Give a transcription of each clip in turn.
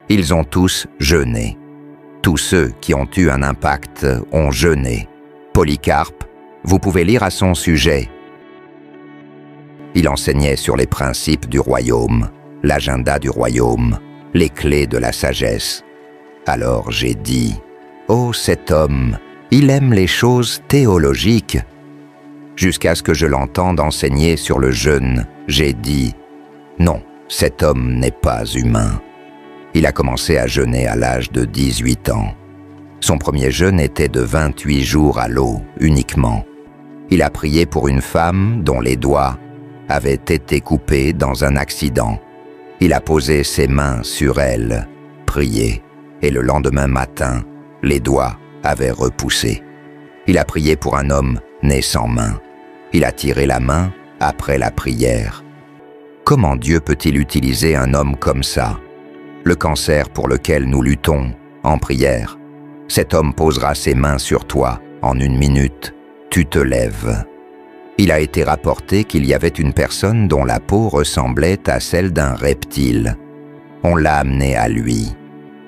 Ils ont tous jeûné. Tous ceux qui ont eu un impact ont jeûné. Polycarpe, vous pouvez lire à son sujet. Il enseignait sur les principes du royaume, l'agenda du royaume, les clés de la sagesse. Alors j'ai dit, « Oh, cet homme, il aime les choses théologiques. » Jusqu'à ce que je l'entende enseigner sur le jeûne, j'ai dit, « Non, cet homme n'est pas humain. » Il a commencé à jeûner à l'âge de 18 ans. Son premier jeûne était de 28 jours à l'eau, uniquement. Il a prié pour une femme dont les doigts avaient été coupés dans un accident. Il a posé ses mains sur elle, prié, et le lendemain matin, les doigts avaient repoussé. Il a prié pour un homme né sans main. Il a tiré la main après la prière. Comment Dieu peut-il utiliser un homme comme ça? Le cancer pour lequel nous luttons, en prière. Cet homme posera ses mains sur toi en 1 minute. Tu te lèves. Il a été rapporté qu'il y avait une personne dont la peau ressemblait à celle d'un reptile. On l'a amené à lui.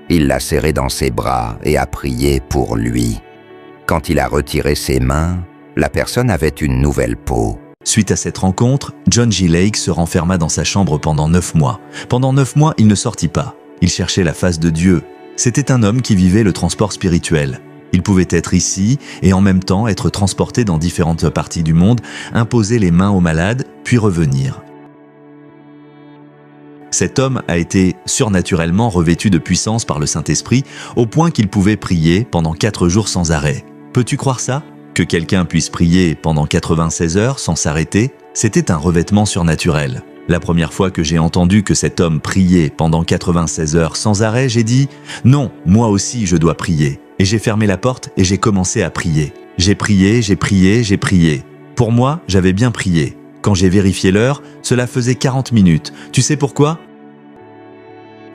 Il l'a serré dans ses bras et a prié pour lui. Quand il a retiré ses mains, la personne avait une nouvelle peau. Suite à cette rencontre, John G. Lake se renferma dans sa chambre pendant 9 mois. Pendant 9 mois, il ne sortit pas. Il cherchait la face de Dieu. C'était un homme qui vivait le transport spirituel. Il pouvait être ici et en même temps être transporté dans différentes parties du monde, imposer les mains aux malades, puis revenir. Cet homme a été surnaturellement revêtu de puissance par le Saint-Esprit au point qu'il pouvait prier pendant 4 jours sans arrêt. Peux-tu croire ça? Que quelqu'un puisse prier pendant 96 heures sans s'arrêter, c'était un revêtement surnaturel. La première fois que j'ai entendu que cet homme priait pendant 96 heures sans arrêt, j'ai dit « Non, moi aussi je dois prier ». Et j'ai fermé la porte et j'ai commencé à prier. J'ai prié, j'ai prié, j'ai prié. Pour moi, j'avais bien prié. Quand j'ai vérifié l'heure, cela faisait 40 minutes. Tu sais pourquoi?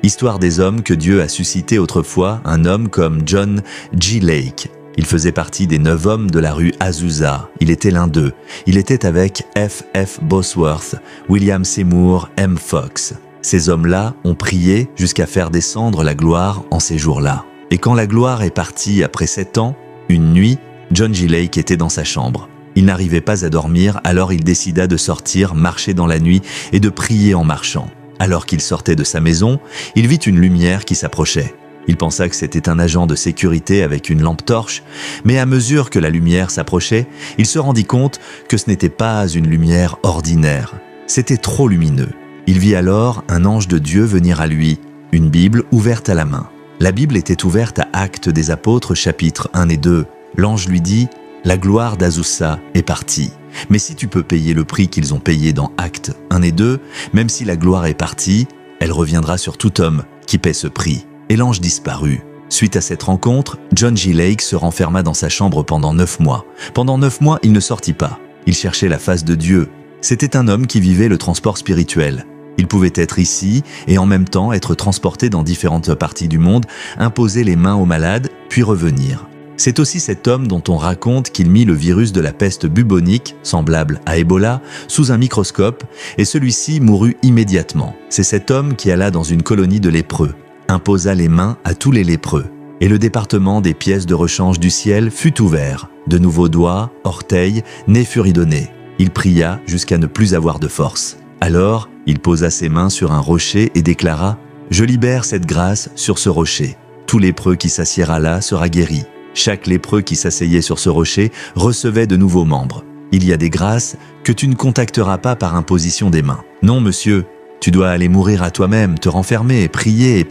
Histoire des hommes que Dieu a suscité autrefois, un homme comme John G. Lake. Il faisait partie des 9 hommes de la rue Azusa. Il était l'un d'eux. Il était avec F. F. Bosworth, William Seymour, M. Fox. Ces hommes-là ont prié jusqu'à faire descendre la gloire en ces jours-là. Et quand la gloire est partie après 7 ans, une nuit, John G. Lake était dans sa chambre. Il n'arrivait pas à dormir, alors il décida de sortir, marcher dans la nuit et de prier en marchant. Alors qu'il sortait de sa maison, il vit une lumière qui s'approchait. Il pensa que c'était un agent de sécurité avec une lampe torche, mais à mesure que la lumière s'approchait, il se rendit compte que ce n'était pas une lumière ordinaire. C'était trop lumineux. Il vit alors un ange de Dieu venir à lui, une Bible ouverte à la main. La Bible était ouverte à Actes des Apôtres, chapitres 1 et 2. L'ange lui dit « La gloire d'Azusa est partie. Mais si tu peux payer le prix qu'ils ont payé dans Actes 1 et 2, même si la gloire est partie, elle reviendra sur tout homme qui paie ce prix. » Et l'ange disparut. Suite à cette rencontre, John G. Lake se renferma dans sa chambre pendant 9 mois. Pendant 9 mois, il ne sortit pas. Il cherchait la face de Dieu. C'était un homme qui vivait le transport spirituel. Il pouvait être ici et en même temps être transporté dans différentes parties du monde, imposer les mains aux malades, puis revenir. C'est aussi cet homme dont on raconte qu'il mit le virus de la peste bubonique, semblable à Ebola, sous un microscope et celui-ci mourut immédiatement. C'est cet homme qui alla dans une colonie de lépreux, imposa les mains à tous les lépreux. Et le département des pièces de rechange du ciel fut ouvert. De nouveaux doigts, orteils, nez furent donnés. Il pria jusqu'à ne plus avoir de force. Alors, il posa ses mains sur un rocher et déclara « Je libère cette grâce sur ce rocher. Tout lépreux qui s'assiera là sera guéri. Chaque lépreux qui s'asseyait sur ce rocher recevait de nouveaux membres. Il y a des grâces que tu ne contacteras pas par imposition des mains. Non, monsieur, tu dois aller mourir à toi-même, te renfermer, prier,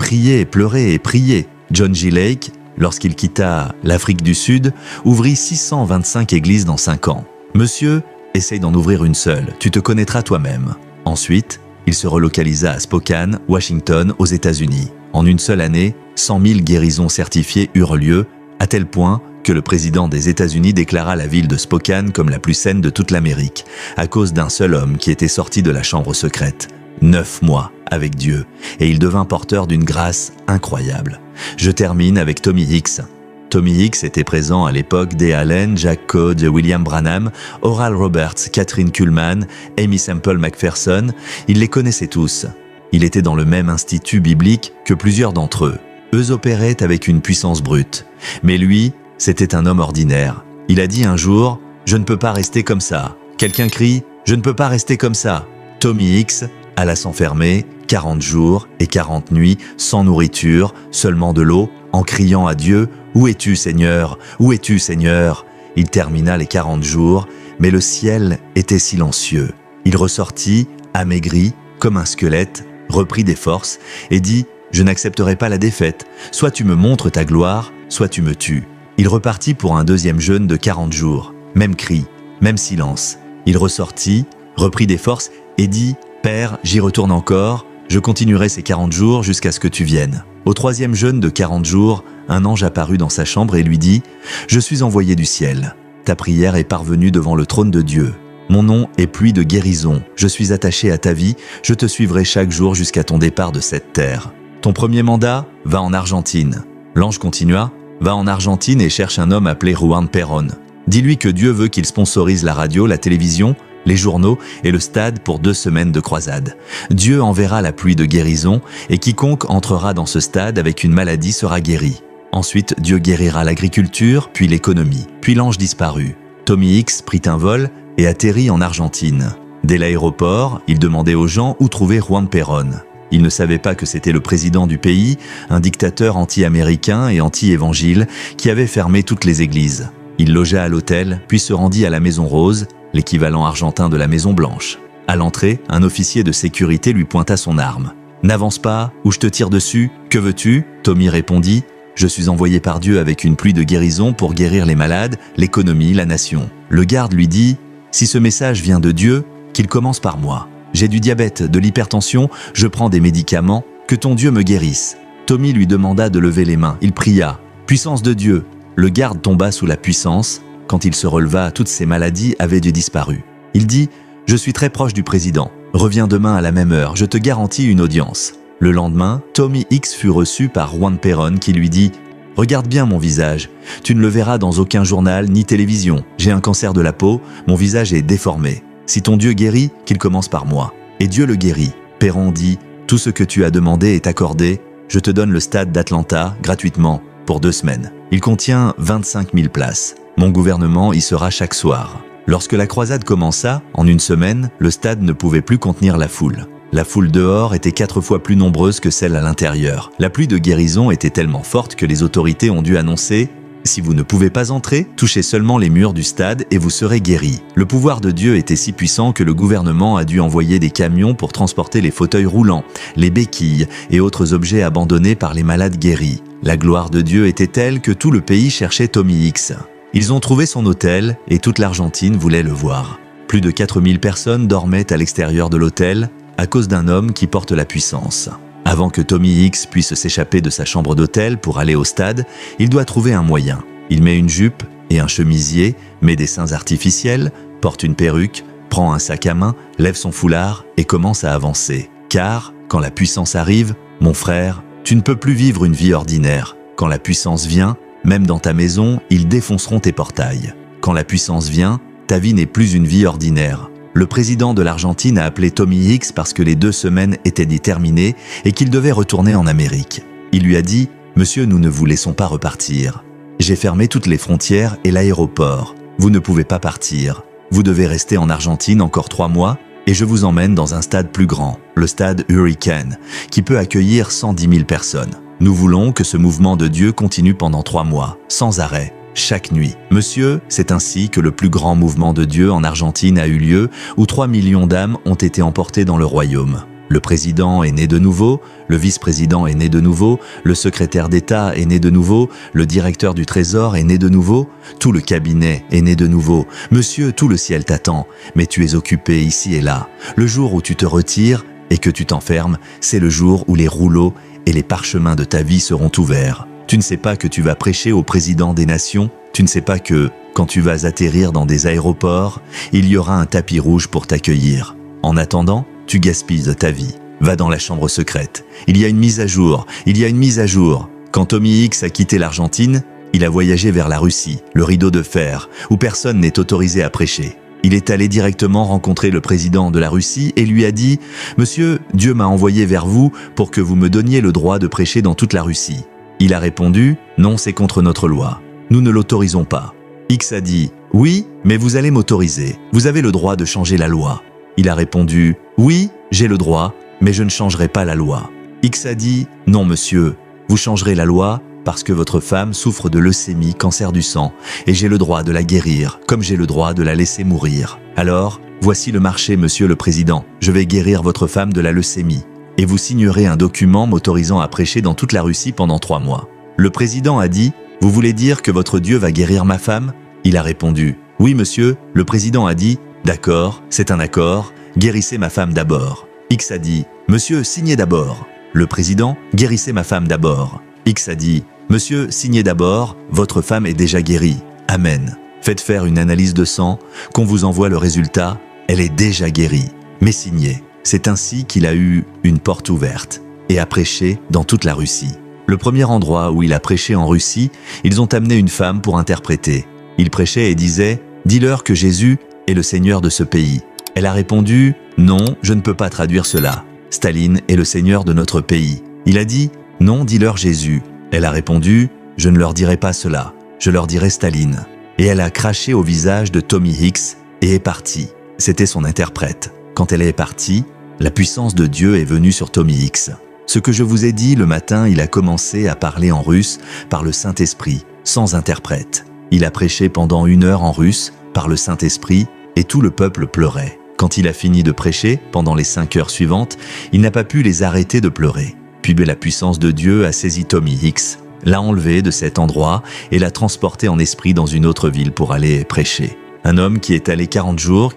pleurer et prier. » John G. Lake, lorsqu'il quitta l'Afrique du Sud, ouvrit 625 églises dans 5 ans. « Monsieur, essaye d'en ouvrir une seule, tu te connaîtras toi-même. » Ensuite, il se relocalisa à Spokane, Washington, aux États-Unis. En une seule année, 100 000 guérisons certifiées eurent lieu, à tel point que le président des États-Unis déclara la ville de Spokane comme la plus saine de toute l'Amérique, à cause d'un seul homme qui était sorti de la chambre secrète. 9 mois avec Dieu, et il devint porteur d'une grâce incroyable. Je termine avec Tommy Hicks. Tommy Hicks était présent à l'époque des Allen, Jack Coe, William Branham, Oral Roberts, Catherine Kuhlman, Amy Semple McPherson. Il les connaissait tous. Il était dans le même institut biblique que plusieurs d'entre eux. Eux opéraient avec une puissance brute. Mais lui, c'était un homme ordinaire. Il a dit un jour « Je ne peux pas rester comme ça ». Quelqu'un crie « Je ne peux pas rester comme ça ». Tommy Hicks alla s'enfermer 40 jours et 40 nuits sans nourriture, seulement de l'eau, en criant à Dieu « Où es-tu, Seigneur? Où es-tu, Seigneur ?» Il termina les 40 jours, mais le ciel était silencieux. Il ressortit, amaigri, comme un squelette, reprit des forces et dit « Je n'accepterai pas la défaite. Soit tu me montres ta gloire, soit tu me tues. » Il repartit pour un deuxième jeûne de 40 jours. Même cri, même silence. Il ressortit, reprit des forces et dit « Père, j'y retourne encore. Je continuerai ces 40 jours jusqu'à ce que tu viennes. » Au troisième jeûne de 40 jours, un ange apparut dans sa chambre et lui dit « Je suis envoyé du ciel. Ta prière est parvenue devant le trône de Dieu. Mon nom est pluie de guérison. Je suis attaché à ta vie. Je te suivrai chaque jour jusqu'à ton départ de cette terre. Ton premier mandat, va en Argentine. » L'ange continua « Va en Argentine et cherche un homme appelé Juan Perón. Dis-lui que Dieu veut qu'il sponsorise la radio, la télévision, les journaux et le stade pour 2 semaines de croisade. Dieu enverra la pluie de guérison et quiconque entrera dans ce stade avec une maladie sera guéri. Ensuite, Dieu guérira l'agriculture, puis l'économie. » Puis l'ange disparut. Tommy Hicks prit un vol et atterrit en Argentine. Dès l'aéroport, il demandait aux gens où trouver Juan Perón. Il ne savait pas que c'était le président du pays, un dictateur anti-américain et anti-évangile qui avait fermé toutes les églises. Il logea à l'hôtel, puis se rendit à la Maison Rose, l'équivalent argentin de la Maison Blanche. À l'entrée, un officier de sécurité lui pointa son arme. « N'avance pas, ou je te tire dessus. Que veux-tu » Tommy répondit « Je suis envoyé par Dieu avec une pluie de guérison pour guérir les malades, l'économie, la nation. » Le garde lui dit « Si ce message vient de Dieu, qu'il commence par moi. J'ai du diabète, de l'hypertension, je prends des médicaments, que ton Dieu me guérisse. » Tommy lui demanda de lever les mains. Il pria « Puissance de Dieu !» Le garde tomba sous la puissance. Quand il se releva, toutes ses maladies avaient disparu. Il dit « Je suis très proche du président. Reviens demain à la même heure, je te garantis une audience. » Le lendemain, Tommy Hicks fut reçu par Juan Perón qui lui dit « Regarde bien mon visage. Tu ne le verras dans aucun journal ni télévision. J'ai un cancer de la peau, mon visage est déformé. Si ton Dieu guérit, qu'il commence par moi. » Et Dieu le guérit. Perón dit « Tout ce que tu as demandé est accordé. Je te donne le stade d'Atlanta gratuitement pour 2 semaines. Il contient 25 000 places. Mon gouvernement y sera chaque soir. » Lorsque la croisade commença, en 1 semaine, le stade ne pouvait plus contenir la foule. La foule dehors était 4 fois plus nombreuse que celle à l'intérieur. La pluie de guérison était tellement forte que les autorités ont dû annoncer « Si vous ne pouvez pas entrer, touchez seulement les murs du stade et vous serez guéris. » Le pouvoir de Dieu était si puissant que le gouvernement a dû envoyer des camions pour transporter les fauteuils roulants, les béquilles et autres objets abandonnés par les malades guéris. La gloire de Dieu était telle que tout le pays cherchait Tommy Hicks. Ils ont trouvé son hôtel et toute l'Argentine voulait le voir. Plus de 4000 personnes dormaient à l'extérieur de l'hôtel à cause d'un homme qui porte la puissance. Avant que Tommy Hicks puisse s'échapper de sa chambre d'hôtel pour aller au stade, il doit trouver un moyen. Il met une jupe et un chemisier, met des seins artificiels, porte une perruque, prend un sac à main, lève son foulard et commence à avancer. Car, quand la puissance arrive, mon frère, tu ne peux plus vivre une vie ordinaire. Quand la puissance vient, même dans ta maison, ils défonceront tes portails. Quand la puissance vient, ta vie n'est plus une vie ordinaire. Le président de l'Argentine a appelé Tommy Hicks parce que les 2 semaines étaient terminées et qu'il devait retourner en Amérique. Il lui a dit « Monsieur, nous ne vous laissons pas repartir. J'ai fermé toutes les frontières et l'aéroport. Vous ne pouvez pas partir. Vous devez rester en Argentine encore 3 mois et je vous emmène dans un stade plus grand, le stade Hurricane, qui peut accueillir 110 000 personnes. Nous voulons que ce mouvement de Dieu continue pendant 3 mois, sans arrêt. Chaque nuit. Monsieur, c'est ainsi que le plus grand mouvement de Dieu en Argentine a eu lieu, où 3 millions d'âmes ont été emportées dans le royaume. Le président est né de nouveau, le vice-président est né de nouveau, le secrétaire d'État est né de nouveau, le directeur du Trésor est né de nouveau, tout le cabinet est né de nouveau. Monsieur, tout le ciel t'attend, mais tu es occupé ici et là. Le jour où tu te retires et que tu t'enfermes, c'est le jour où les rouleaux et les parchemins de ta vie seront ouverts. Tu ne sais pas que tu vas prêcher au président des nations. Tu ne sais pas que, quand tu vas atterrir dans des aéroports, il y aura un tapis rouge pour t'accueillir. En attendant, tu gaspilles ta vie. Va dans la chambre secrète. Il y a une mise à jour. Il y a une mise à jour. Quand Tommy Hicks a quitté l'Argentine, il a voyagé vers la Russie, le rideau de fer, où personne n'est autorisé à prêcher. Il est allé directement rencontrer le président de la Russie et lui a dit « Monsieur, Dieu m'a envoyé vers vous pour que vous me donniez le droit de prêcher dans toute la Russie. » Il a répondu « Non, c'est contre notre loi. Nous ne l'autorisons pas. » X a dit « Oui, mais vous allez m'autoriser. Vous avez le droit de changer la loi. » Il a répondu « Oui, j'ai le droit, mais je ne changerai pas la loi. » X a dit « Non, monsieur, vous changerez la loi parce que votre femme souffre de leucémie, cancer du sang, et j'ai le droit de la guérir, comme j'ai le droit de la laisser mourir. Alors, voici le marché, monsieur le président. Je vais guérir votre femme de la leucémie. Et vous signerez un document m'autorisant à prêcher dans toute la Russie pendant 3 mois. Le président a dit « Vous voulez dire que votre Dieu va guérir ma femme ?» Il a répondu « Oui, monsieur. » Le président a dit « D'accord, c'est un accord. Guérissez ma femme d'abord. » X a dit « Monsieur, signez d'abord. » Le président « Guérissez ma femme d'abord. » X a dit « Monsieur, signez d'abord, votre femme est déjà guérie. Amen. Faites faire une analyse de sang, qu'on vous envoie le résultat, elle est déjà guérie. Mais signez. » C'est ainsi qu'il a eu une porte ouverte et a prêché dans toute la Russie. Le premier endroit où il a prêché en Russie, ils ont amené une femme pour interpréter. Il prêchait et disait « Dis-leur que Jésus est le Seigneur de ce pays. » Elle a répondu « Non, je ne peux pas traduire cela. Staline est le Seigneur de notre pays. » Il a dit « Non, dis-leur Jésus. » Elle a répondu « Je ne leur dirai pas cela. Je leur dirai Staline. » Et elle a craché au visage de Tommy Hicks et est partie. C'était son interprète. Quand elle est partie, la puissance de Dieu est venue sur Tommy Hicks. Ce que je vous ai dit, le matin, il a commencé à parler en russe par le Saint-Esprit, sans interprète. Il a prêché pendant 1 heure en russe par le Saint-Esprit et tout le peuple pleurait. Quand il a fini de prêcher, pendant les 5 heures suivantes, il n'a pas pu les arrêter de pleurer. Puis la puissance de Dieu a saisi Tommy Hicks, l'a enlevé de cet endroit et l'a transporté en esprit dans une autre ville pour aller prêcher. Un homme qui est allé 40 jours,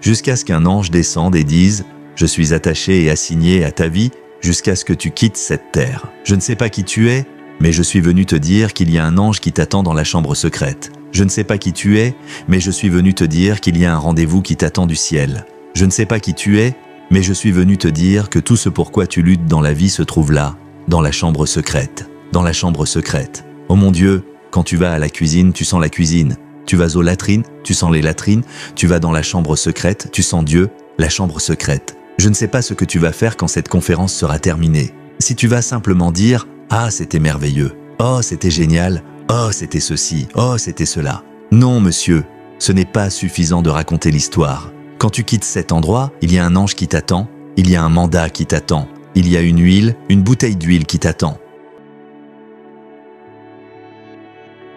jusqu'à ce qu'un ange descende et dise « Je suis attaché et assigné à ta vie jusqu'à ce que tu quittes cette terre. Je ne sais pas qui tu es, mais je suis venu te dire qu'il y a un ange qui t'attend dans la chambre secrète. Je ne sais pas qui tu es, mais je suis venu te dire qu'il y a un rendez-vous qui t'attend du ciel. Je ne sais pas qui tu es, mais je suis venu te dire que tout ce pourquoi tu luttes dans la vie se trouve là, dans la chambre secrète. Dans la chambre secrète. Oh mon Dieu, quand tu vas à la cuisine, tu sens la cuisine. Tu vas aux latrines, tu sens les latrines, tu vas dans la chambre secrète, tu sens Dieu, la chambre secrète. Je ne sais pas ce que tu vas faire quand cette conférence sera terminée. Si tu vas simplement dire « Ah, c'était merveilleux. Oh, c'était génial. Oh, c'était ceci. Oh, c'était cela. » Non, monsieur, ce n'est pas suffisant de raconter l'histoire. Quand tu quittes cet endroit, il y a un ange qui t'attend, il y a un mandat qui t'attend, il y a une huile, une bouteille d'huile qui t'attend.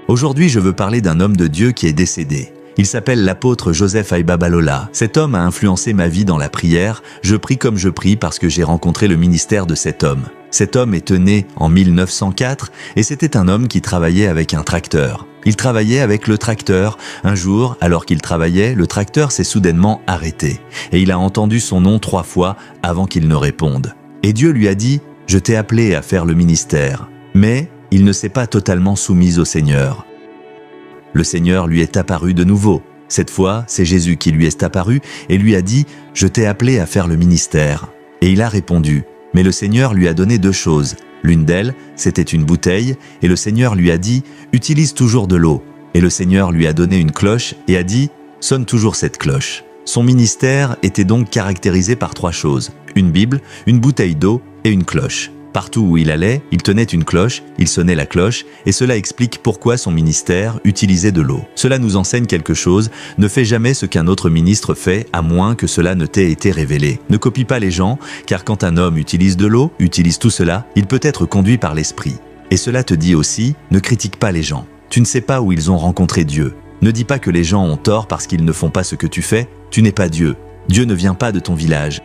Aujourd'hui, je veux parler d'un homme de Dieu qui est décédé. Il s'appelle l'apôtre Joseph Aibabalola. Cet homme a influencé ma vie dans la prière. Je prie comme je prie parce que j'ai rencontré le ministère de cet homme. Cet homme est né en 1904 et c'était un homme qui travaillait avec un tracteur. Il travaillait avec le tracteur. Un jour, alors qu'il travaillait, le tracteur s'est soudainement arrêté. Et il a entendu son nom 3 fois avant qu'il ne réponde. Et Dieu lui a dit « Je t'ai appelé à faire le ministère. » Mais il ne s'est pas totalement soumis au Seigneur. Le Seigneur lui est apparu de nouveau. Cette fois, c'est Jésus qui lui est apparu et lui a dit « Je t'ai appelé à faire le ministère. » Et il a répondu. Mais le Seigneur lui a donné 2 choses. L'une d'elles, c'était une bouteille, et le Seigneur lui a dit « Utilise toujours de l'eau. » Et le Seigneur lui a donné une cloche et a dit « Sonne toujours cette cloche. » Son ministère était donc caractérisé par 3 choses. Une Bible, une bouteille d'eau et une cloche. Partout où il allait, il tenait une cloche, il sonnait la cloche, et cela explique pourquoi son ministère utilisait de l'eau. Cela nous enseigne quelque chose, ne fais jamais ce qu'un autre ministre fait, à moins que cela ne t'ait été révélé. Ne copie pas les gens, car quand un homme utilise de l'eau, utilise tout cela, il peut être conduit par l'esprit. Et cela te dit aussi, ne critique pas les gens. Tu ne sais pas où ils ont rencontré Dieu. Ne dis pas que les gens ont tort parce qu'ils ne font pas ce que tu fais, tu n'es pas Dieu. Dieu ne vient pas de ton village.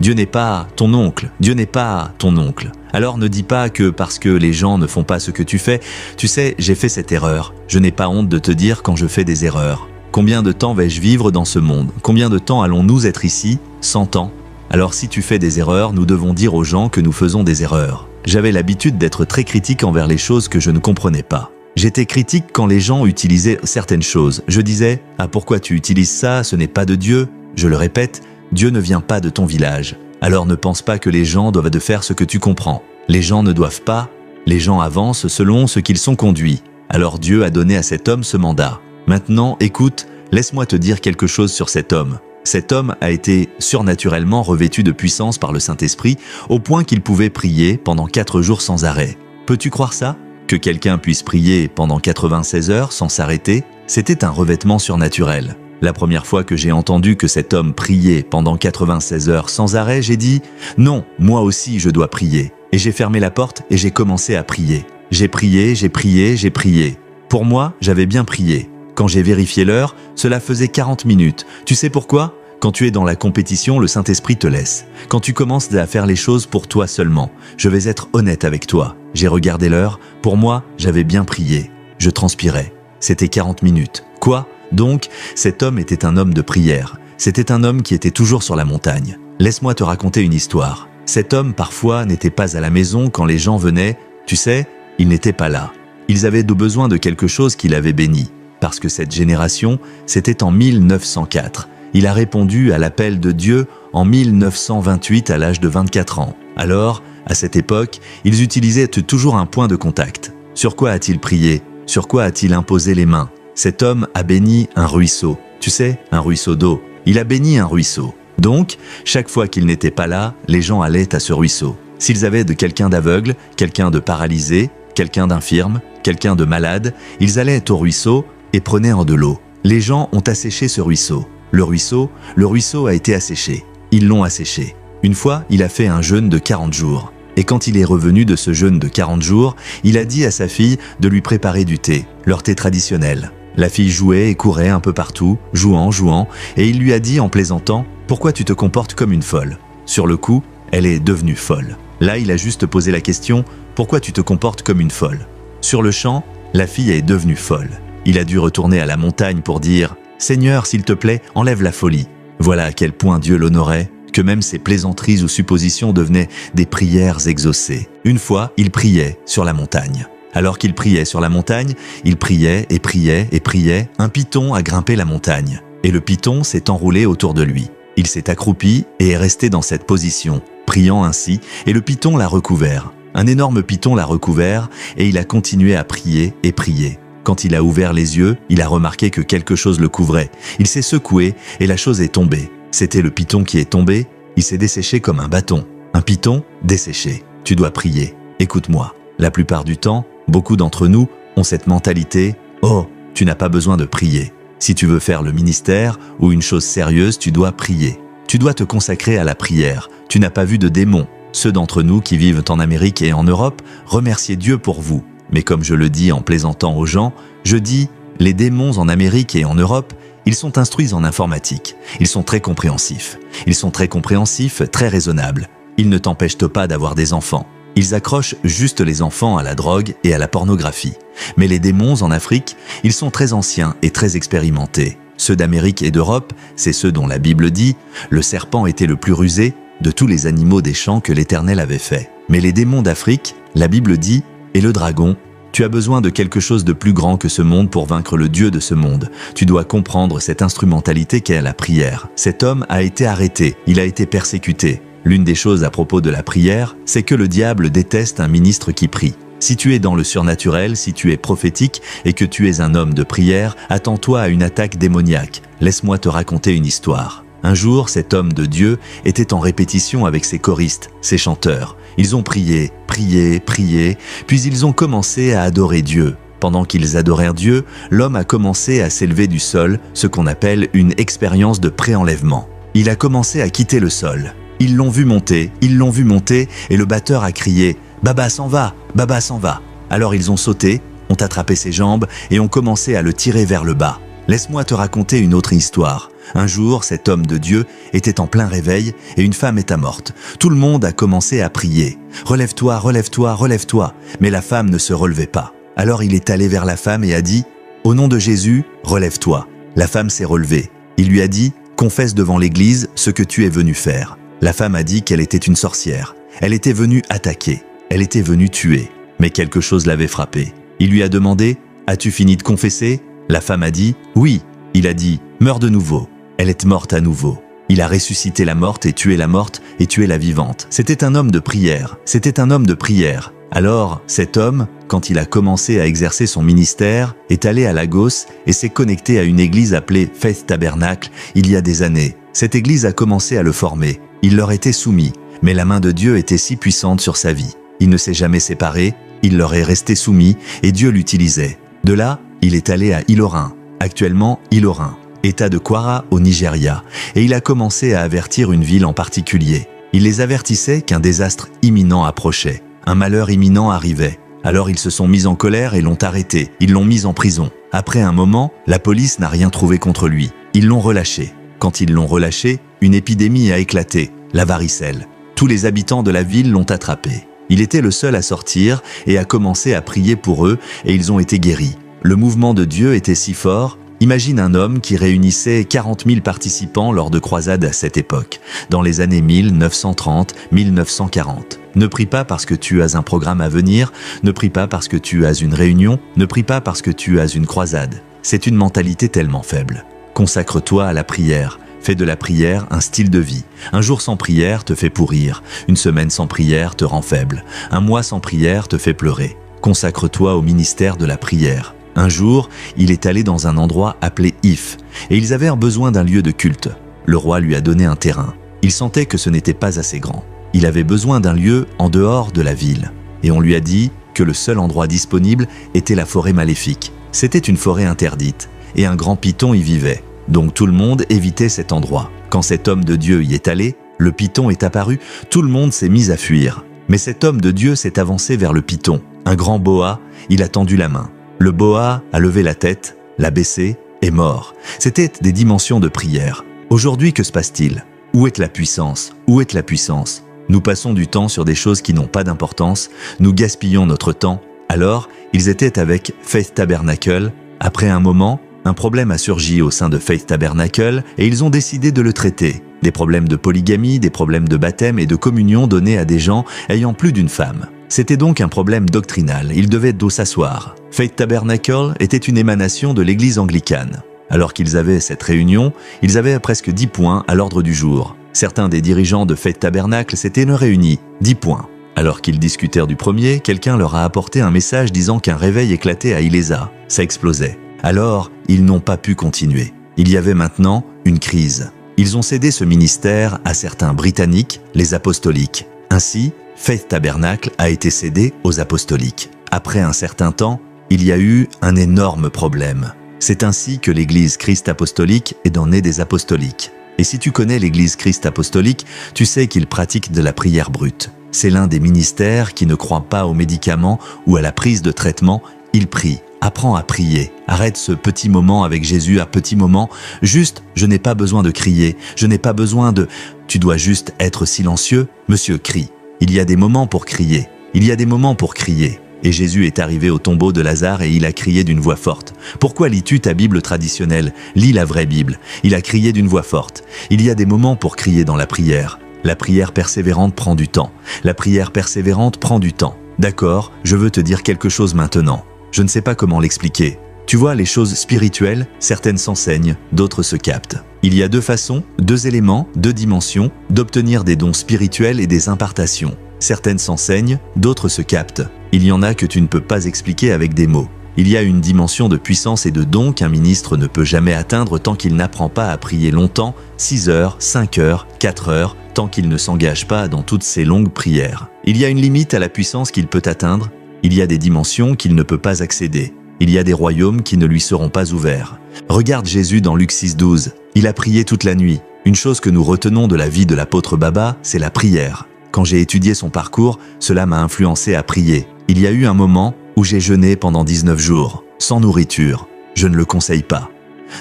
Dieu n'est pas ton oncle, Dieu n'est pas ton oncle. Alors ne dis pas que parce que les gens ne font pas ce que tu fais, tu sais, j'ai fait cette erreur. Je n'ai pas honte de te dire quand je fais des erreurs. Combien de temps vais-je vivre dans ce monde? Combien de temps allons-nous être ici? 100 ans. Alors si tu fais des erreurs, nous devons dire aux gens que nous faisons des erreurs. J'avais l'habitude d'être très critique envers les choses que je ne comprenais pas. J'étais critique quand les gens utilisaient certaines choses. Je disais « Ah, pourquoi tu utilises ça? Ce n'est pas de Dieu. » Je le répète, Dieu ne vient pas de ton village. Alors ne pense pas que les gens doivent faire ce que tu comprends. Les gens ne doivent pas. Les gens avancent selon ce qu'ils sont conduits. Alors Dieu a donné à cet homme ce mandat. Maintenant, écoute, Laisse-moi te dire quelque chose sur cet homme. Cet homme a été surnaturellement revêtu de puissance par le Saint-Esprit au point qu'il pouvait prier pendant 4 jours sans arrêt. Peux-tu croire ça? Que quelqu'un puisse prier pendant 96 heures sans s'arrêter, c'était un revêtement surnaturel. La première fois que j'ai entendu que cet homme priait pendant 96 heures sans arrêt, j'ai dit « Non, moi aussi je dois prier ». Et j'ai fermé la porte et j'ai commencé à prier. J'ai prié, j'ai prié, j'ai prié. Pour moi, j'avais bien prié. Quand j'ai vérifié l'heure, cela faisait 40 minutes. Tu sais pourquoi? Quand tu es dans la compétition, le Saint-Esprit te laisse. Quand tu commences à faire les choses pour toi seulement, je vais être honnête avec toi. J'ai regardé l'heure, pour moi, j'avais bien prié. Je transpirais. C'était 40 minutes. Quoi? Donc, cet homme était un homme de prière. C'était un homme qui était toujours sur la montagne. Laisse-moi te raconter une histoire. Cet homme, parfois, n'était pas à la maison quand les gens venaient. Tu sais, il n'était pas là. Ils avaient besoin de quelque chose qu'il avait béni. Parce que cette génération, c'était en 1904. Il a répondu à l'appel de Dieu en 1928 à l'âge de 24 ans. Alors, à cette époque, ils utilisaient toujours un point de contact. Sur quoi a-t-il prié? Sur quoi a-t-il imposé les mains? Cet homme a béni un ruisseau. Tu sais, un ruisseau d'eau. Il a béni un ruisseau. Donc, chaque fois qu'il n'était pas là, les gens allaient à ce ruisseau. S'ils avaient de quelqu'un d'aveugle, quelqu'un de paralysé, quelqu'un d'infirme, quelqu'un de malade, ils allaient au ruisseau et prenaient de l'eau. Les gens ont asséché ce ruisseau. Le ruisseau a été asséché. Ils l'ont asséché. Une fois, il a fait un jeûne de 40 jours. Et quand il est revenu de ce jeûne de 40 jours, il a dit à sa fille de lui préparer du thé, leur thé traditionnel. La fille jouait et courait un peu partout, jouant, et il lui a dit en plaisantant « Pourquoi tu te comportes comme une folle ?» Sur le coup, elle est devenue folle. Là, il a juste posé la question « Pourquoi tu te comportes comme une folle ?» Sur le champ, la fille est devenue folle. Il a dû retourner à la montagne pour dire « Seigneur, s'il te plaît, enlève la folie. » Voilà à quel point Dieu l'honorait, que même ses plaisanteries ou suppositions devenaient des prières exaucées. Une fois, il priait sur la montagne. Alors qu'il priait sur la montagne, il priait et priait et priait. Un python a grimpé la montagne. Et le python s'est enroulé autour de lui. Il s'est accroupi et est resté dans cette position, priant ainsi, et le python l'a recouvert. Un énorme python l'a recouvert et il a continué à prier et prier. Quand il a ouvert les yeux, il a remarqué que quelque chose le couvrait. Il s'est secoué et la chose est tombée. C'était le python qui est tombé, il s'est desséché comme un bâton. Un python desséché. Tu dois prier. Écoute-moi. La plupart du temps, beaucoup d'entre nous ont cette mentalité « Oh, tu n'as pas besoin de prier. Si tu veux faire le ministère ou une chose sérieuse, tu dois prier. Tu dois te consacrer à la prière. Tu n'as pas vu de démons. Ceux d'entre nous qui vivent en Amérique et en Europe, remerciez Dieu pour vous. Mais comme je le dis en plaisantant aux gens, je dis « Les démons en Amérique et en Europe, ils sont instruits en informatique. Ils sont très compréhensifs. Ils sont très compréhensifs, très raisonnables. Ils ne t'empêchent pas d'avoir des enfants. Ils accrochent juste les enfants à la drogue et à la pornographie. Mais les démons en Afrique, ils sont très anciens et très expérimentés. Ceux d'Amérique et d'Europe, c'est ceux dont la Bible dit « Le serpent était le plus rusé de tous les animaux des champs que l'Éternel avait fait. » Mais les démons d'Afrique, la Bible dit « Et le dragon, tu as besoin de quelque chose de plus grand que ce monde pour vaincre le Dieu de ce monde. Tu dois comprendre cette instrumentalité qu'est la prière. » Cet homme a été arrêté, il a été persécuté. L'une des choses à propos de la prière, c'est que le diable déteste un ministre qui prie. Si tu es dans le surnaturel, si tu es prophétique et que tu es un homme de prière, attends-toi à une attaque démoniaque. Laisse-moi te raconter une histoire. Un jour, cet homme de Dieu était en répétition avec ses choristes, ses chanteurs. Ils ont prié, prié, prié, puis ils ont commencé à adorer Dieu. Pendant qu'ils adorèrent Dieu, l'homme a commencé à s'élever du sol, ce qu'on appelle une expérience de préenlèvement. Il a commencé à quitter le sol. Ils l'ont vu monter, et le batteur a crié « Baba s'en va, Baba s'en va ». Alors ils ont sauté, ont attrapé ses jambes et ont commencé à le tirer vers le bas. Laisse-moi te raconter une autre histoire. Un jour, cet homme de Dieu était en plein réveil et une femme était morte. Tout le monde a commencé à prier. « Relève-toi, relève-toi, relève-toi ». Mais la femme ne se relevait pas. Alors il est allé vers la femme et a dit « Au nom de Jésus, relève-toi ». La femme s'est relevée. Il lui a dit « Confesse devant l'église ce que tu es venu faire ». La femme a dit qu'elle était une sorcière. Elle était venue attaquer. Elle était venue tuer. Mais quelque chose l'avait frappée. Il lui a demandé « As-tu fini de confesser ?» La femme a dit « Oui ». Il a dit « Meurs de nouveau ». Elle est morte à nouveau. Il a ressuscité la morte et tué la morte et tué la vivante. C'était un homme de prière. C'était un homme de prière. Alors, cet homme, quand il a commencé à exercer son ministère, est allé à Lagos et s'est connecté à une église appelée Faith Tabernacle il y a des années. Cette église a commencé à le former. Il leur était soumis, mais la main de Dieu était si puissante sur sa vie. Il ne s'est jamais séparé, il leur est resté soumis et Dieu l'utilisait. De là, il est allé à Ilorin, actuellement Ilorin, État de Kwara au Nigeria, et il a commencé à avertir une ville en particulier. Il les avertissait qu'un désastre imminent approchait, un malheur imminent arrivait. Alors ils se sont mis en colère et l'ont arrêté, ils l'ont mis en prison. Après un moment, la police n'a rien trouvé contre lui, ils l'ont relâché. Quand ils l'ont relâché, une épidémie a éclaté, la varicelle. Tous les habitants de la ville l'ont attrapé. Il était le seul à sortir et a commencé à prier pour eux et ils ont été guéris. Le mouvement de Dieu était si fort. Imagine un homme qui réunissait 40 000 participants lors de croisades à cette époque, dans les années 1930-1940. Ne prie pas parce que tu as un programme à venir, ne prie pas parce que tu as une réunion, ne prie pas parce que tu as une croisade. C'est une mentalité tellement faible. Consacre-toi à la prière. Fais de la prière un style de vie. Un jour sans prière te fait pourrir. Une semaine sans prière te rend faible. Un mois sans prière te fait pleurer. Consacre-toi au ministère de la prière. Un jour, il est allé dans un endroit appelé If, et ils avaient besoin d'un lieu de culte. Le roi lui a donné un terrain. Il sentait que ce n'était pas assez grand. Il avait besoin d'un lieu en dehors de la ville. Et on lui a dit que le seul endroit disponible était la forêt maléfique. C'était une forêt interdite, et un grand python y vivait. Donc tout le monde évitait cet endroit. Quand cet homme de Dieu y est allé, le python est apparu, tout le monde s'est mis à fuir. Mais cet homme de Dieu s'est avancé vers le python. Un grand boa, il a tendu la main. Le boa a levé la tête, l'a baissé, est mort. C'était des dimensions de prière. Aujourd'hui, que se passe-t-il? Où est la puissance? Où est la puissance? Nous passons du temps sur des choses qui n'ont pas d'importance, nous gaspillons notre temps. Alors, ils étaient avec Faith Tabernacle. Après un moment, un problème a surgi au sein de Faith Tabernacle et ils ont décidé de le traiter. Des problèmes de polygamie, des problèmes de baptême et de communion donnés à des gens ayant plus d'une femme. C'était donc un problème doctrinal, ils devaient d'où s'asseoir. Faith Tabernacle était une émanation de l'église anglicane. Alors qu'ils avaient cette réunion, ils avaient presque 10 points à l'ordre du jour. Certains des dirigeants de Faith Tabernacle s'étaient réunis, 10 points. Alors qu'ils discutèrent du premier, quelqu'un leur a apporté un message disant qu'un réveil éclatait à Ilésa. Ça explosait. Alors, ils n'ont pas pu continuer. Il y avait maintenant une crise. Ils ont cédé ce ministère à certains Britanniques, les apostoliques. Ainsi, Faith Tabernacle a été cédé aux apostoliques. Après un certain temps, il y a eu un énorme problème. C'est ainsi que l'Église Christ apostolique est née des apostoliques. Et si tu connais l'Église Christ apostolique, tu sais qu'ils pratiquent de la prière brute. C'est l'un des ministères qui ne croient pas aux médicaments ou à la prise de traitement, ils prient. Apprends à prier. Arrête ce petit moment avec Jésus, un petit moment. Juste, je n'ai pas besoin de crier. Je n'ai pas besoin de... Tu dois juste être silencieux. Monsieur, crie. Il y a des moments pour crier. Il y a des moments pour crier. Et Jésus est arrivé au tombeau de Lazare et il a crié d'une voix forte. Pourquoi lis-tu ta Bible traditionnelle? Lis la vraie Bible. Il a crié d'une voix forte. Il y a des moments pour crier dans la prière. La prière persévérante prend du temps. La prière persévérante prend du temps. D'accord, je veux te dire quelque chose maintenant. Je ne sais pas comment l'expliquer. Tu vois, les choses spirituelles, certaines s'enseignent, d'autres se captent. Il y a 2 façons, 2 éléments, 2 dimensions d'obtenir des dons spirituels et des impartations. Certaines s'enseignent, d'autres se captent. Il y en a que tu ne peux pas expliquer avec des mots. Il y a une dimension de puissance et de dons qu'un ministre ne peut jamais atteindre tant qu'il n'apprend pas à prier longtemps, 6 heures, 5 heures, 4 heures, tant qu'il ne s'engage pas dans toutes ces longues prières. Il y a une limite à la puissance qu'il peut atteindre. Il y a des dimensions qu'il ne peut pas accéder. Il y a des royaumes qui ne lui seront pas ouverts. Regarde Jésus dans Luc 6,12. Il a prié toute la nuit. Une chose que nous retenons de la vie de l'apôtre Baba, c'est la prière. Quand j'ai étudié son parcours, cela m'a influencé à prier. Il y a eu un moment où j'ai jeûné pendant 19 jours, sans nourriture. Je ne le conseille pas.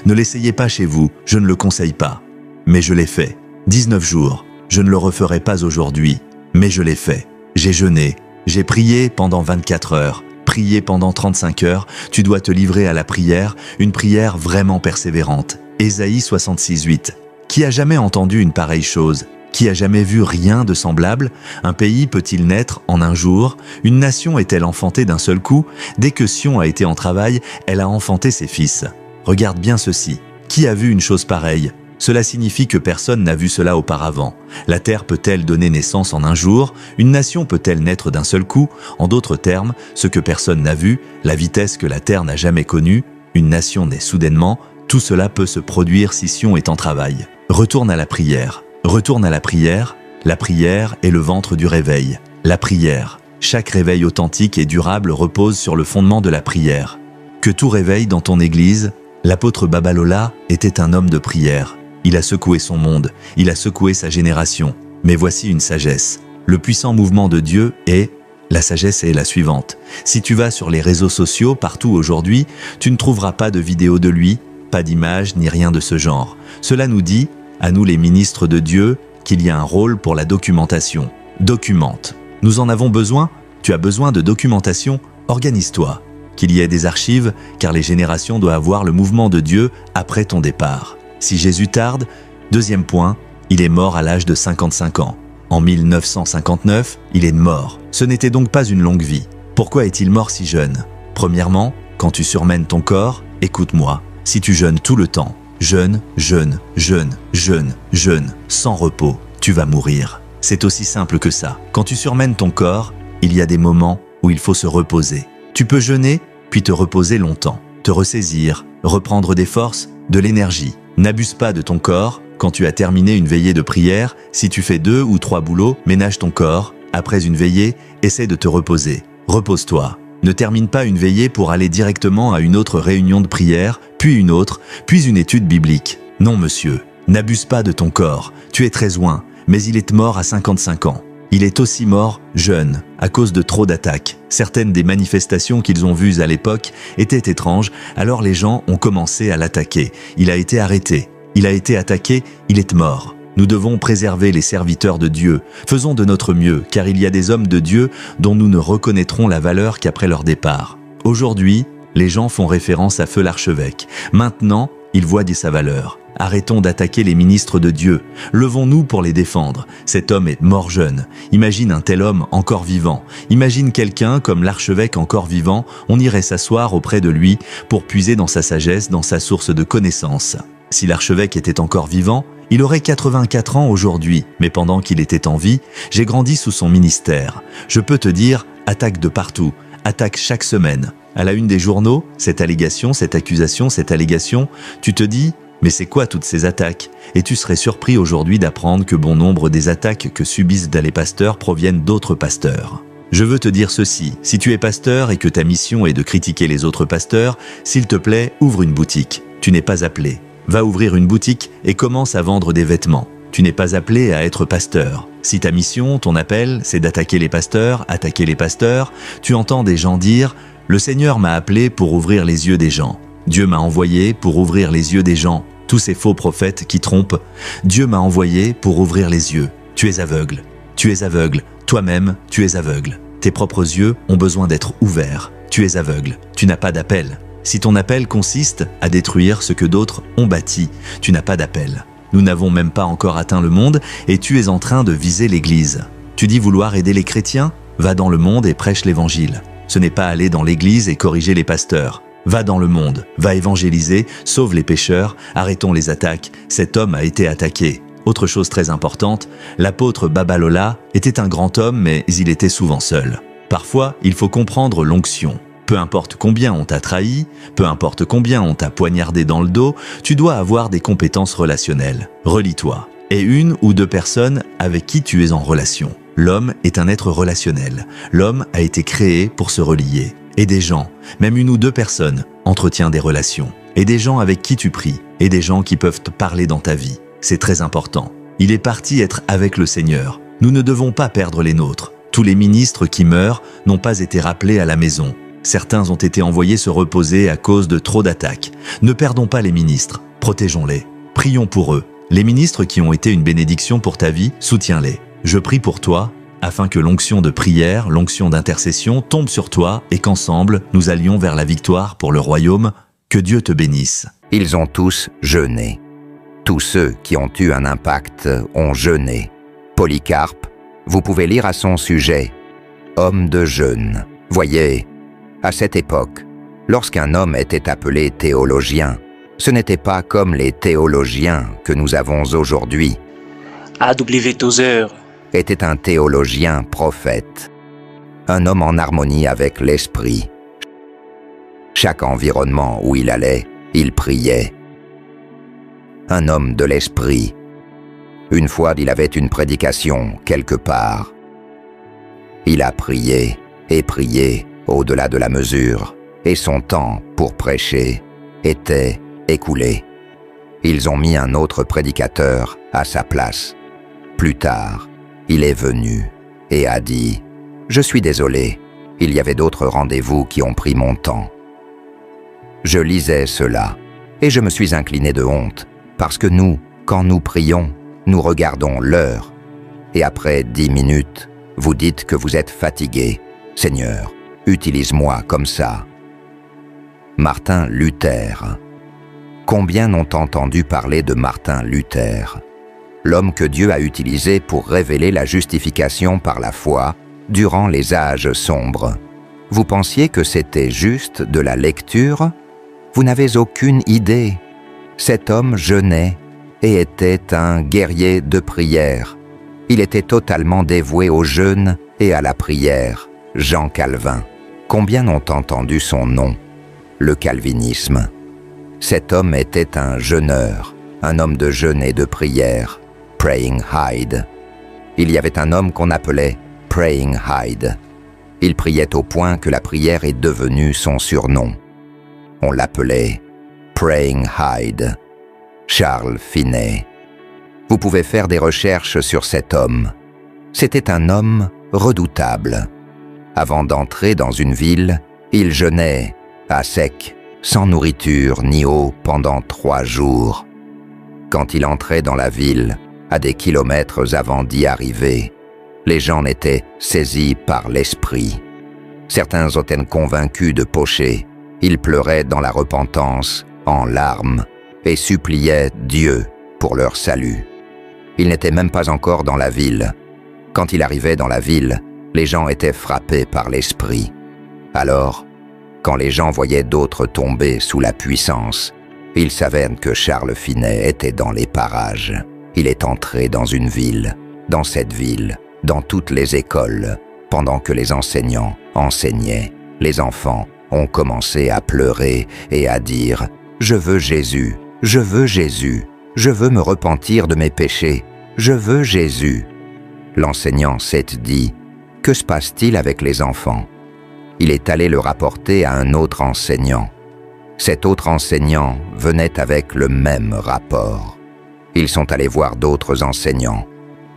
Ne l'essayez pas chez vous, je ne le conseille pas. Mais je l'ai fait. 19 jours. Je ne le referai pas aujourd'hui, mais je l'ai fait. J'ai jeûné. J'ai prié pendant 24 heures, prié pendant 35 heures, tu dois te livrer à la prière, une prière vraiment persévérante. Ésaïe 66:8. Qui a jamais entendu une pareille chose? Qui a jamais vu rien de semblable? Un pays peut-il naître en un jour? Une nation est-elle enfantée d'un seul coup? Dès que Sion a été en travail, elle a enfanté ses fils. Regarde bien ceci. Qui a vu une chose pareille? Cela signifie que personne n'a vu cela auparavant. La terre peut-elle donner naissance en un jour? Une nation peut-elle naître d'un seul coup? En d'autres termes, ce que personne n'a vu, la vitesse que la terre n'a jamais connue, une nation naît soudainement, tout cela peut se produire si Sion est en travail. Retourne à la prière. Retourne à la prière. La prière est le ventre du réveil. La prière. Chaque réveil authentique et durable repose sur le fondement de la prière. Que tout réveil dans ton église, l'apôtre Babalola était un homme de prière. Il a secoué son monde, il a secoué sa génération. Mais voici une sagesse. Le puissant mouvement de Dieu est... La sagesse est la suivante. Si tu vas sur les réseaux sociaux partout aujourd'hui, tu ne trouveras pas de vidéo de lui, pas d'image ni rien de ce genre. Cela nous dit, à nous les ministres de Dieu, qu'il y a un rôle pour la documentation. Documente. Nous en avons besoin? Tu as besoin de documentation? Organise-toi. Qu'il y ait des archives, car les générations doivent voir le mouvement de Dieu après ton départ. Si Jésus tarde, deuxième point, il est mort à l'âge de 55 ans. En 1959, il est mort. Ce n'était donc pas une longue vie. Pourquoi est-il mort si jeune? Premièrement, quand tu surmènes ton corps, écoute-moi, si tu jeûnes tout le temps, jeûne, sans repos, tu vas mourir. C'est aussi simple que ça. Quand tu surmènes ton corps, il y a des moments où il faut se reposer. Tu peux jeûner, puis te reposer longtemps, te ressaisir, reprendre des forces, de l'énergie. N'abuse pas de ton corps. Quand tu as terminé une veillée de prière, si tu fais 2 ou 3 boulots, ménage ton corps. Après une veillée, essaie de te reposer. Repose-toi. Ne termine pas une veillée pour aller directement à une autre réunion de prière, puis une autre, puis une étude biblique. Non, monsieur, n'abuse pas de ton corps. Tu es très loin, mais il est mort à 55 ans. Il est aussi mort jeune, à cause de trop d'attaques. Certaines des manifestations qu'ils ont vues à l'époque étaient étranges, alors les gens ont commencé à l'attaquer. Il a été arrêté, il a été attaqué, il est mort. Nous devons préserver les serviteurs de Dieu. Faisons de notre mieux, car il y a des hommes de Dieu dont nous ne reconnaîtrons la valeur qu'après leur départ. Aujourd'hui, les gens font référence à Feu l'archevêque. Maintenant, ils voient sa valeur. Arrêtons d'attaquer les ministres de Dieu. Levons-nous pour les défendre. Cet homme est mort jeune. Imagine un tel homme encore vivant. Imagine quelqu'un comme l'archevêque encore vivant. On irait s'asseoir auprès de lui pour puiser dans sa sagesse, dans sa source de connaissances. Si l'archevêque était encore vivant, il aurait 84 ans aujourd'hui. Mais pendant qu'il était en vie, j'ai grandi sous son ministère. Je peux te dire, attaque de partout. Attaque chaque semaine. À la une des journaux, cette allégation, cette accusation, cette allégation, tu te dis... Mais c'est quoi toutes ces attaques? Et tu serais surpris aujourd'hui d'apprendre que bon nombre des attaques que subissent les pasteurs proviennent d'autres pasteurs. Je veux te dire ceci, si tu es pasteur et que ta mission est de critiquer les autres pasteurs, s'il te plaît, ouvre une boutique. Tu n'es pas appelé. Va ouvrir une boutique et commence à vendre des vêtements. Tu n'es pas appelé à être pasteur. Si ta mission, ton appel, c'est d'attaquer les pasteurs, tu entends des gens dire « Le Seigneur m'a appelé pour ouvrir les yeux des gens ». Dieu m'a envoyé pour ouvrir les yeux des gens. Tous ces faux prophètes qui trompent. Dieu m'a envoyé pour ouvrir les yeux. Tu es aveugle. Tu es aveugle. Toi-même, tu es aveugle. Tes propres yeux ont besoin d'être ouverts. Tu es aveugle. Tu n'as pas d'appel. Si ton appel consiste à détruire ce que d'autres ont bâti, tu n'as pas d'appel. Nous n'avons même pas encore atteint le monde et tu es en train de viser l'Église. Tu dis vouloir aider les chrétiens? Va dans le monde et prêche l'Évangile. Ce n'est pas aller dans l'Église et corriger les pasteurs. Va dans le monde, va évangéliser, sauve les pécheurs, arrêtons les attaques. Cet homme a été attaqué. Autre chose très importante, l'apôtre Babalola était un grand homme, mais il était souvent seul. Parfois, il faut comprendre l'onction. Peu importe combien on t'a trahi, peu importe combien on t'a poignardé dans le dos, tu dois avoir des compétences relationnelles. Relie-toi. Et 1 ou 2 personnes avec qui tu es en relation. L'homme est un être relationnel. L'homme a été créé pour se relier. Et des gens, même 1 ou 2 personnes, entretiennent des relations. Et des gens avec qui tu pries. Et des gens qui peuvent te parler dans ta vie. C'est très important. Il est parti être avec le Seigneur. Nous ne devons pas perdre les nôtres. Tous les ministres qui meurent n'ont pas été rappelés à la maison. Certains ont été envoyés se reposer à cause de trop d'attaques. Ne perdons pas les ministres. Protégeons-les. Prions pour eux. Les ministres qui ont été une bénédiction pour ta vie, soutiens-les. Je prie pour toi, afin que l'onction de prière, l'onction d'intercession tombe sur toi et qu'ensemble, nous allions vers la victoire pour le royaume. Que Dieu te bénisse. Ils ont tous jeûné. Tous ceux qui ont eu un impact ont jeûné. Polycarpe, vous pouvez lire à son sujet « Homme de jeûne ». Voyez, à cette époque, lorsqu'un homme était appelé théologien, Ce n'était pas comme les théologiens que nous avons aujourd'hui. A.W. Tozer Était un théologien prophète, un homme en harmonie avec l'esprit. Chaque environnement où il allait, il priait. Un homme de l'esprit. Une fois, il avait une prédication quelque part. Il a prié et prié au-delà de la mesure, et son temps pour prêcher était écoulé. Ils ont mis un autre prédicateur à sa place. Plus tard, il est venu et a dit « Je suis désolé, il y avait d'autres rendez-vous qui ont pris mon temps. » Je lisais cela et je me suis incliné de honte parce que nous, quand nous prions, nous regardons l'heure et après 10 minutes, vous dites que vous êtes fatigué. Seigneur, utilise-moi comme ça. Martin Luther. Combien n'ont entendu parler de Martin Luther, l'homme que Dieu a utilisé pour révéler la justification par la foi durant les âges sombres? Vous pensiez que c'était juste de la lecture? Vous n'avez aucune idée. Cet homme jeûnait et était un guerrier de prière. Il était totalement dévoué au jeûne et à la prière. Jean Calvin. Combien n'ont entendu son nom? Le calvinisme. Cet homme était un jeûneur, un homme de jeûne et de prière. Praying Hyde. Il y avait un homme qu'on appelait Praying Hyde. Il priait au point que la prière est devenue son surnom. On l'appelait Praying Hyde. Charles Finney. Vous pouvez faire des recherches sur cet homme. C'était un homme redoutable. Avant d'entrer dans une ville, il jeûnait à sec, sans nourriture ni eau pendant 3 jours. Quand il entrait dans la ville, à des kilomètres avant d'y arriver, les gens étaient saisis par l'esprit. Certains étaient convaincus de pécher. Ils pleuraient dans la repentance, en larmes, et suppliaient Dieu pour leur salut. Il n'était même pas encore dans la ville. Quand il arrivait dans la ville, les gens étaient frappés par l'esprit. Alors, quand les gens voyaient d'autres tomber sous la puissance, ils savaient que Charles Finney était dans les parages. Il est entré dans une ville, dans cette ville, dans toutes les écoles, pendant que les enseignants enseignaient. Les enfants ont commencé à pleurer et à dire « Je veux Jésus, je veux Jésus, je veux me repentir de mes péchés, je veux Jésus. » L'enseignant s'est dit « Que se passe-t-il avec les enfants ?» Il est allé le rapporter à un autre enseignant. Cet autre enseignant venait avec le même rapport. Ils sont allés voir d'autres enseignants,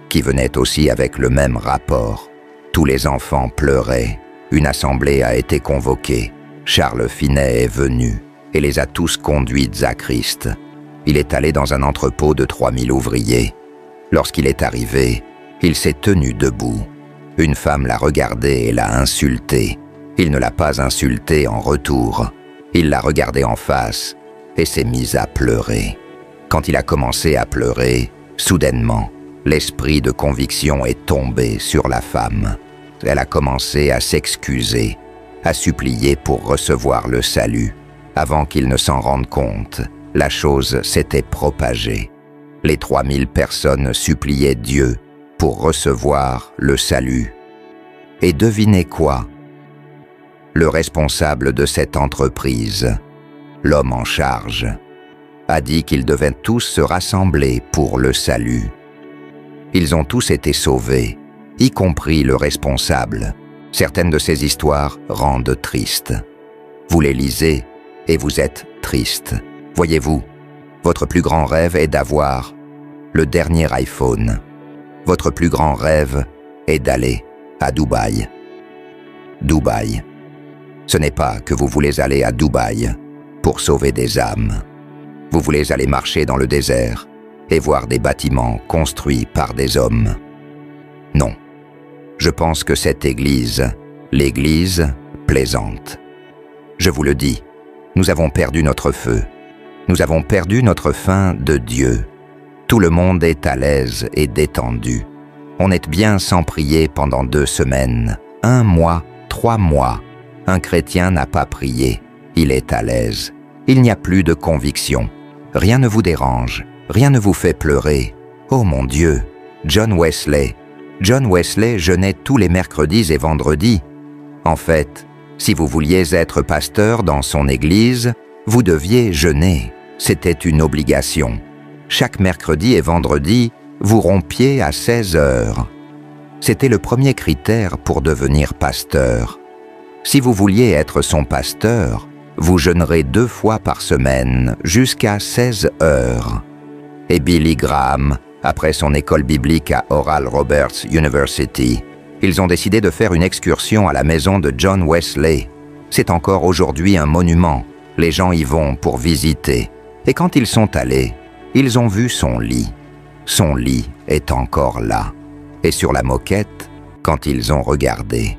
qui venaient aussi avec le même rapport. Tous les enfants pleuraient. Une assemblée a été convoquée. Charles Finney est venu et les a tous conduits à Christ. Il est allé dans un entrepôt de 3000 ouvriers. Lorsqu'il est arrivé, il s'est tenu debout. Une femme l'a regardé et l'a insulté. Il ne l'a pas insulté en retour. Il l'a regardé en face et s'est mis à pleurer. Quand il a commencé à pleurer, soudainement, l'esprit de conviction est tombé sur la femme. Elle a commencé à s'excuser, à supplier pour recevoir le salut. Avant qu'il ne s'en rende compte, la chose s'était propagée. Les 3000 personnes suppliaient Dieu pour recevoir le salut. Et devinez quoi? Le responsable de cette entreprise, l'homme en charge, a dit qu'ils devaient tous se rassembler pour le salut. Ils ont tous été sauvés, y compris le responsable. Certaines de ces histoires rendent triste. Vous les lisez et vous êtes triste. Voyez-vous, votre plus grand rêve est d'avoir le dernier iPhone. Votre plus grand rêve est d'aller à Dubaï. Dubaï. Ce n'est pas que vous voulez aller à Dubaï pour sauver des âmes. Vous voulez aller marcher dans le désert et voir des bâtiments construits par des hommes. Non. Je pense que cette église, l'église plaisante. Je vous le dis, nous avons perdu notre feu. Nous avons perdu notre faim de Dieu. Tout le monde est à l'aise et détendu. On est bien sans prier pendant 2 semaines, 1 mois, 3 mois. Un chrétien n'a pas prié. Il est à l'aise. Il n'y a plus de conviction. Rien ne vous dérange. Rien ne vous fait pleurer. Oh mon Dieu! John Wesley. John Wesley jeûnait tous les mercredis et vendredis. En fait, si vous vouliez être pasteur dans son église, vous deviez jeûner. C'était une obligation. Chaque mercredi et vendredi, vous rompiez à 16 heures. C'était le premier critère pour devenir pasteur. Si vous vouliez être son pasteur, vous jeûnerez 2 fois par semaine, jusqu'à 16 heures. Et Billy Graham, après son école biblique à Oral Roberts University, ils ont décidé de faire une excursion à la maison de John Wesley. C'est encore aujourd'hui un monument. Les gens y vont pour visiter. Et quand ils sont allés, ils ont vu son lit. Son lit est encore là. Et sur la moquette, quand ils ont regardé,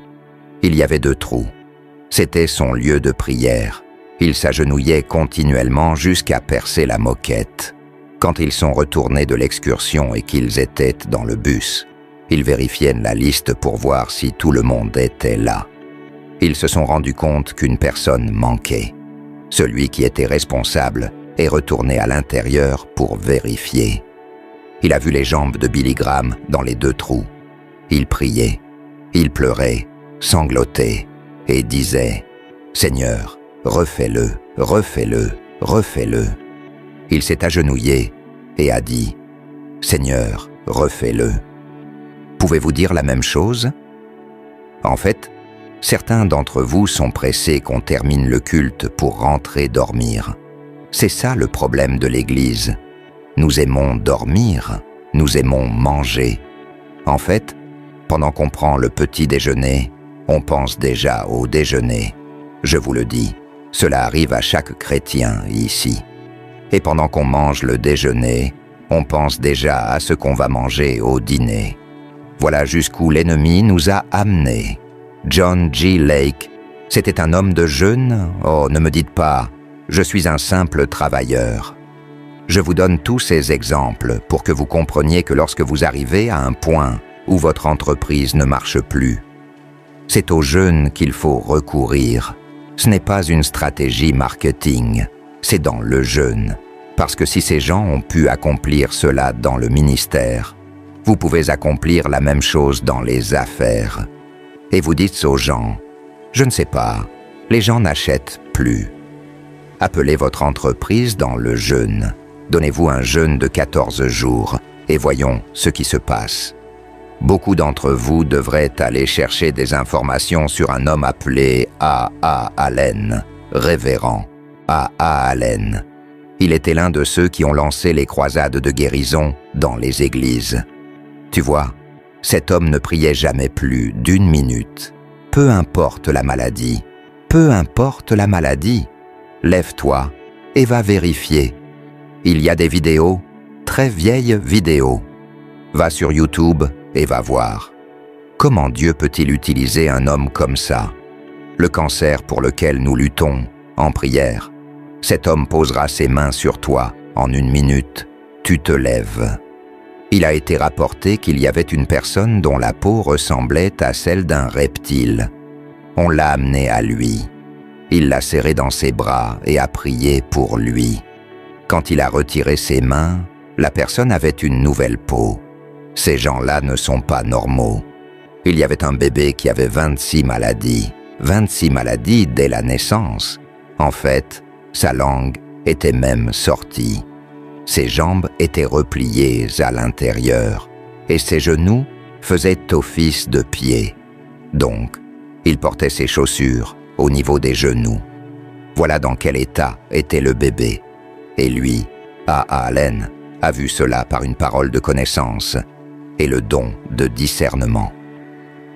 il y avait 2 trous. C'était son lieu de prière. Il s'agenouillait continuellement jusqu'à percer la moquette. Quand ils sont retournés de l'excursion et qu'ils étaient dans le bus, ils vérifiaient la liste pour voir si tout le monde était là. Ils se sont rendus compte qu'une personne manquait. Celui qui était responsable est retourné à l'intérieur pour vérifier. Il a vu les jambes de Billy Graham dans les 2 trous. Il priait, il pleurait, sanglotait et disait « Seigneur, refais-le, refais-le, refais-le ». Il s'est agenouillé et a dit « Seigneur, refais-le ». Pouvez-vous dire la même chose? En fait, certains d'entre vous sont pressés qu'on termine le culte pour rentrer dormir. C'est ça le problème de l'Église. Nous aimons dormir, nous aimons manger. En fait, pendant qu'on prend le petit déjeuner, on pense déjà au déjeuner. Je vous le dis, cela arrive à chaque chrétien ici. Et pendant qu'on mange le déjeuner, on pense déjà à ce qu'on va manger au dîner. Voilà jusqu'où l'ennemi nous a amenés. John G. Lake, c'était un homme de jeûne? Oh, ne me dites pas, je suis un simple travailleur. Je vous donne tous ces exemples pour que vous compreniez que lorsque vous arrivez à un point où votre entreprise ne marche plus, c'est au jeûne qu'il faut recourir. Ce n'est pas une stratégie marketing, c'est dans le jeûne. Parce que si ces gens ont pu accomplir cela dans le ministère, vous pouvez accomplir la même chose dans les affaires. Et vous dites aux gens, je ne sais pas, les gens n'achètent plus. Appelez votre entreprise dans le jeûne. Donnez-vous un jeûne de 14 jours et voyons ce qui se passe. Beaucoup d'entre vous devraient aller chercher des informations sur un homme appelé A.A. Allen, révérend A.A. Allen. Il était l'un de ceux qui ont lancé les croisades de guérison dans les églises. Tu vois, cet homme ne priait jamais plus d'1 minute. Peu importe la maladie, peu importe la maladie. Lève-toi et va vérifier. Il y a des vidéos, très vieilles vidéos. Va sur YouTube et va voir. Comment Dieu peut-il utiliser un homme comme ça? Le cancer pour lequel nous luttons, en prière. Cet homme posera ses mains sur toi en 1 minute. Tu te lèves. Il a été rapporté qu'il y avait une personne dont la peau ressemblait à celle d'un reptile. On l'a amené à lui. Il l'a serré dans ses bras et a prié pour lui. Quand il a retiré ses mains, la personne avait une nouvelle peau. Ces gens-là ne sont pas normaux. Il y avait un bébé qui avait 26 maladies. 26 maladies dès la naissance. En fait, sa langue était même sortie. Ses jambes étaient repliées à l'intérieur et ses genoux faisaient office de pieds. Donc, il portait ses chaussures au niveau des genoux. Voilà dans quel état était le bébé. Et lui, A.A. Allen, a vu cela par une parole de connaissance et le don de discernement.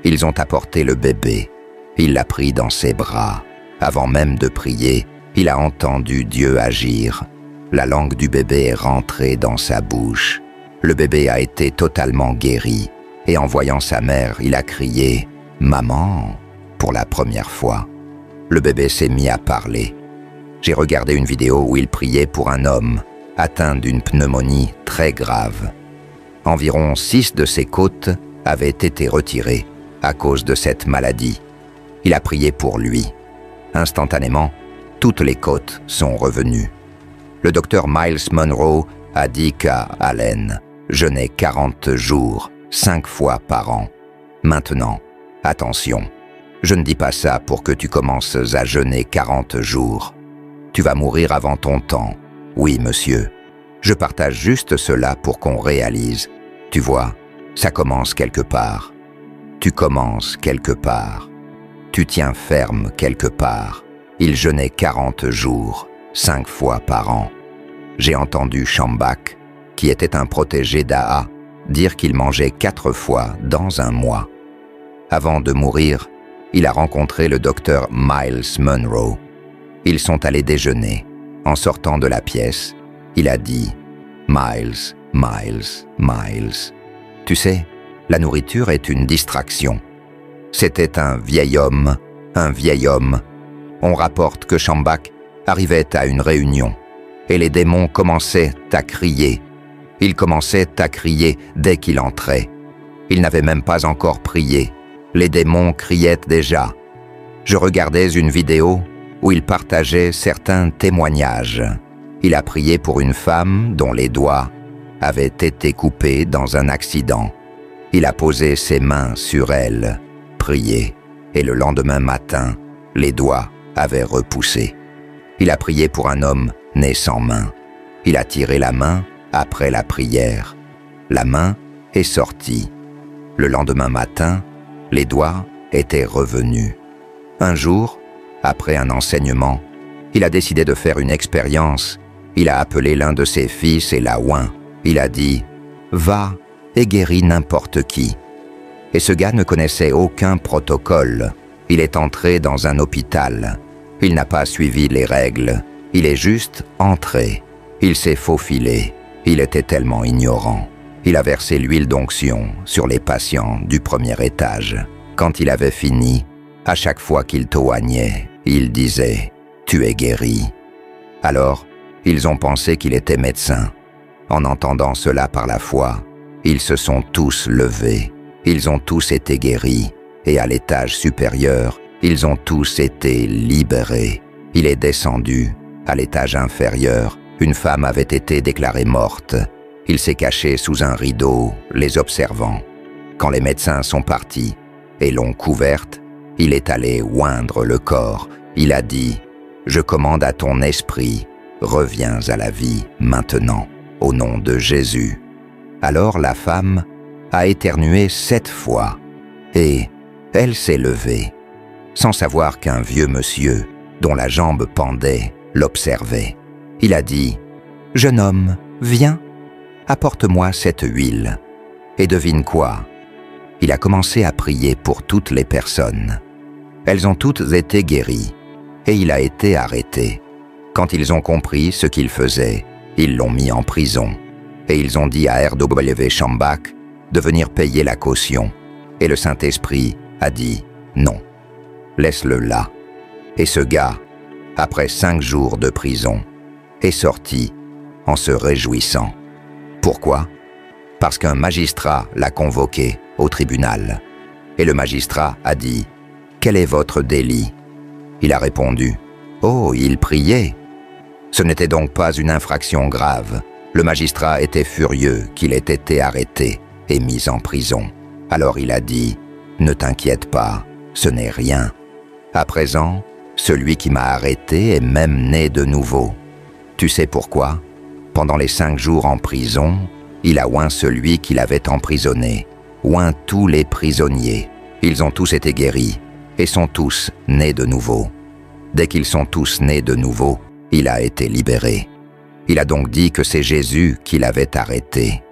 Ils ont apporté le bébé. Il l'a pris dans ses bras. Avant même de prier, il a entendu Dieu agir. La langue du bébé est rentrée dans sa bouche. Le bébé a été totalement guéri. Et en voyant sa mère, il a crié « Maman !» pour la première fois. Le bébé s'est mis à parler. J'ai regardé une vidéo où il priait pour un homme atteint d'une pneumonie très grave. Environ 6 de ses côtes avaient été retirées à cause de cette maladie. Il a prié pour lui. Instantanément, Toutes les côtes sont revenues. Le docteur Miles Monroe a dit qu'à Allen, jeûner 40 jours, 5 fois par an. Maintenant, attention, je ne dis pas ça pour que tu commences à jeûner 40 jours. Tu vas mourir avant ton temps. Oui, monsieur. Je partage juste cela pour qu'on réalise. Tu vois, ça commence quelque part. Tu commences quelque part. Tu tiens ferme quelque part. Il jeûnait 40 jours, 5 fois par an. J'ai entendu Schambach, qui était un protégé d'Aa, dire qu'il mangeait 4 fois dans un mois. Avant de mourir, il a rencontré le docteur Miles Monroe. Ils sont allés déjeuner. En sortant de la pièce, il a dit « Miles, Miles, Miles. Tu sais, la nourriture est une distraction. » C'était un vieil homme. On rapporte que Schambach arrivait à une réunion et les démons commençaient à crier. Ils commençaient à crier dès qu'il entrait. Il n'avait même pas encore prié. Les démons criaient déjà. Je regardais une vidéo où il partageait certains témoignages. Il a prié pour une femme dont les doigts avaient été coupés dans un accident. Il a posé ses mains sur elle, prié, et le lendemain matin, les doigts avaient repoussé. Il a prié pour un homme né sans main. Il a tiré la main après la prière. La main est sortie. Le lendemain matin, les doigts étaient revenus. Un jour, après un enseignement, il a décidé de faire une expérience. Il a appelé l'un de ses fils et l'a oint. Il a dit « Va et guéris n'importe qui ». Et ce gars ne connaissait aucun protocole. Il est entré dans un hôpital. Il n'a pas suivi les règles. Il est juste entré. Il s'est faufilé. Il était tellement ignorant. Il a versé l'huile d'onction sur les patients du premier étage. Quand il avait fini, à chaque fois qu'il t'oignait, il disait « Tu es guéri ». Alors, ils ont pensé qu'il était médecin. En entendant cela par la foi, ils se sont tous levés. Ils ont tous été guéris. Et à l'étage supérieur, ils ont tous été libérés. Il est descendu. À l'étage inférieur, une femme avait été déclarée morte. Il s'est caché sous un rideau, les observant. Quand les médecins sont partis et l'ont couverte, il est allé oindre le corps. Il a dit « Je commande à ton esprit, reviens à la vie maintenant, au nom de Jésus. » Alors la femme a éternué 7 fois et elle s'est levée, sans savoir qu'un vieux monsieur, dont la jambe pendait, l'observait. Il a dit « Jeune homme, viens, apporte-moi cette huile. » Et devine quoi? Il a commencé à prier pour toutes les personnes. Elles ont toutes été guéries et il a été arrêté. Quand ils ont compris ce qu'il faisait, ils l'ont mis en prison et ils ont dit à R.W. Schambach de venir payer la caution. Et le Saint-Esprit a dit « Non, laisse-le là. » Et ce gars, après 5 jours de prison, est sorti en se réjouissant. Pourquoi? Parce qu'un magistrat l'a convoqué au tribunal. Et le magistrat a dit « Quel est votre délit ?» Il a répondu « Oh, il priait. » Ce n'était donc pas une infraction grave. Le magistrat était furieux qu'il ait été arrêté et mis en prison. Alors il a dit « Ne t'inquiète pas, ce n'est rien. À présent, celui qui m'a arrêté est même né de nouveau. Tu sais pourquoi? Pendant les 5 jours en prison, il a oint celui qui l'avait emprisonné, oint tous les prisonniers. Ils ont tous été guéris et sont tous nés de nouveau. Dès qu'ils sont tous nés de nouveau, il a été libéré. Il a donc dit que c'est Jésus qui l'avait arrêté.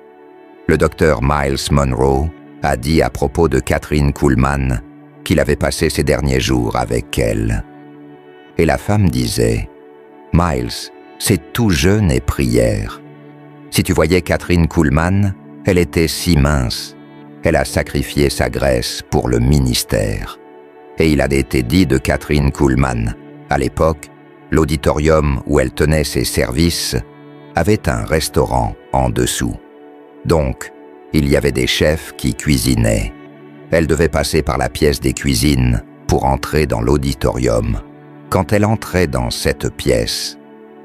Le docteur Miles Monroe a dit à propos de Kathryn Kuhlman qu'il avait passé ses derniers jours avec elle. Et la femme disait « Miles, c'est tout jeûne et prière. Si tu voyais Kathryn Kuhlman, elle était si mince. Elle a sacrifié sa graisse pour le ministère. » Et il a été dit de Kathryn Kuhlman, à l'époque, l'auditorium où elle tenait ses services avait un restaurant en dessous. Donc, il y avait des chefs qui cuisinaient. Elle devait passer par la pièce des cuisines pour entrer dans l'auditorium. Quand elle entrait dans cette pièce,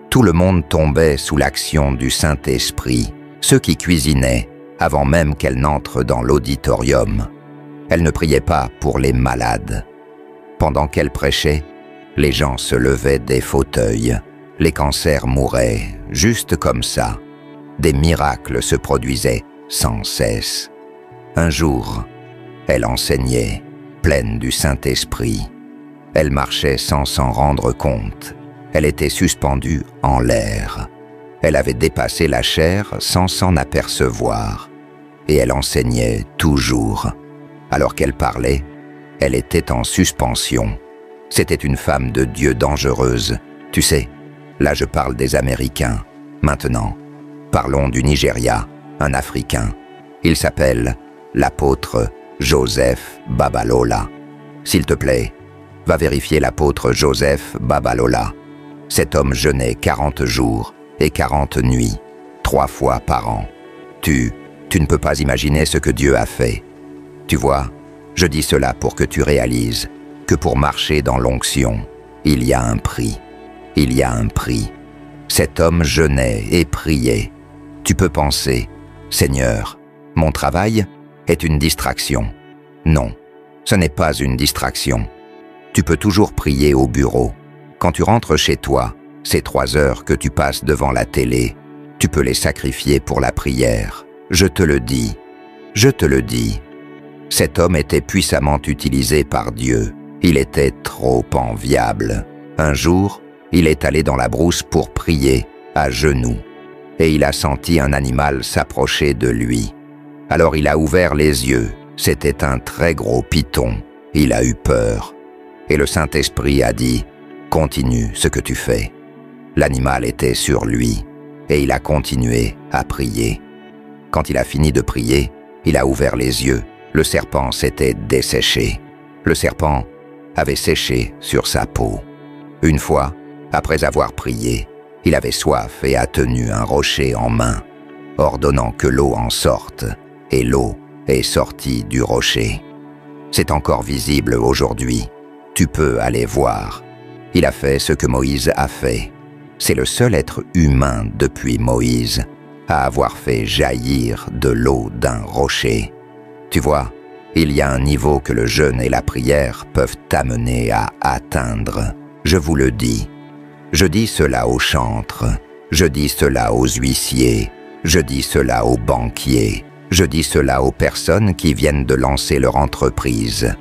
tout le monde tombait sous l'action du Saint-Esprit, ceux qui cuisinaient, avant même qu'elle n'entre dans l'auditorium. Elle ne priait pas pour les malades. Pendant qu'elle prêchait, les gens se levaient des fauteuils. Les cancers mouraient, juste comme ça. Des miracles se produisaient sans cesse. Un jour, elle enseignait, pleine du Saint-Esprit. Elle marchait sans s'en rendre compte. Elle était suspendue en l'air. Elle avait dépassé la chair sans s'en apercevoir. Et elle enseignait toujours. Alors qu'elle parlait, elle était en suspension. C'était une femme de Dieu dangereuse. Tu sais, là je parle des Américains. Maintenant, parlons du Nigeria, un Africain. Il s'appelle l'apôtre Joseph Babalola. S'il te plaît, va vérifier l'apôtre Joseph Babalola. Cet homme jeûnait 40 jours et 40 nuits, 3 fois par an. Tu ne peux pas imaginer ce que Dieu a fait. Tu vois, je dis cela pour que tu réalises que pour marcher dans l'onction, il y a un prix. Il y a un prix. Cet homme jeûnait et priait. Tu peux penser, Seigneur, mon travail est une distraction. Non, ce n'est pas une distraction. Tu peux toujours prier au bureau. Quand tu rentres chez toi, ces 3 heures que tu passes devant la télé, tu peux les sacrifier pour la prière. Je te le dis. Je te le dis. Cet homme était puissamment utilisé par Dieu. Il était trop enviable. Un jour, il est allé dans la brousse pour prier, à genoux, et il a senti un animal s'approcher de lui. Alors il a ouvert les yeux. C'était un très gros python. Il a eu peur. Et le Saint-Esprit a dit, « Continue ce que tu fais. » L'animal était sur lui, et il a continué à prier. Quand il a fini de prier, il a ouvert les yeux. Le serpent s'était desséché. Le serpent avait séché sur sa peau. Une fois, après avoir prié, il avait soif et a tenu un rocher en main, ordonnant que l'eau en sorte, et l'eau est sortie du rocher. C'est encore visible aujourd'hui. Tu peux aller voir. Il a fait ce que Moïse a fait. C'est le seul être humain depuis Moïse à avoir fait jaillir de l'eau d'un rocher. Tu vois, il y a un niveau que le jeûne et la prière peuvent t'amener à atteindre. Je vous le dis. Je dis cela aux chantres. Je dis cela aux huissiers. Je dis cela aux banquiers. Je dis cela aux personnes qui viennent de lancer leur entreprise.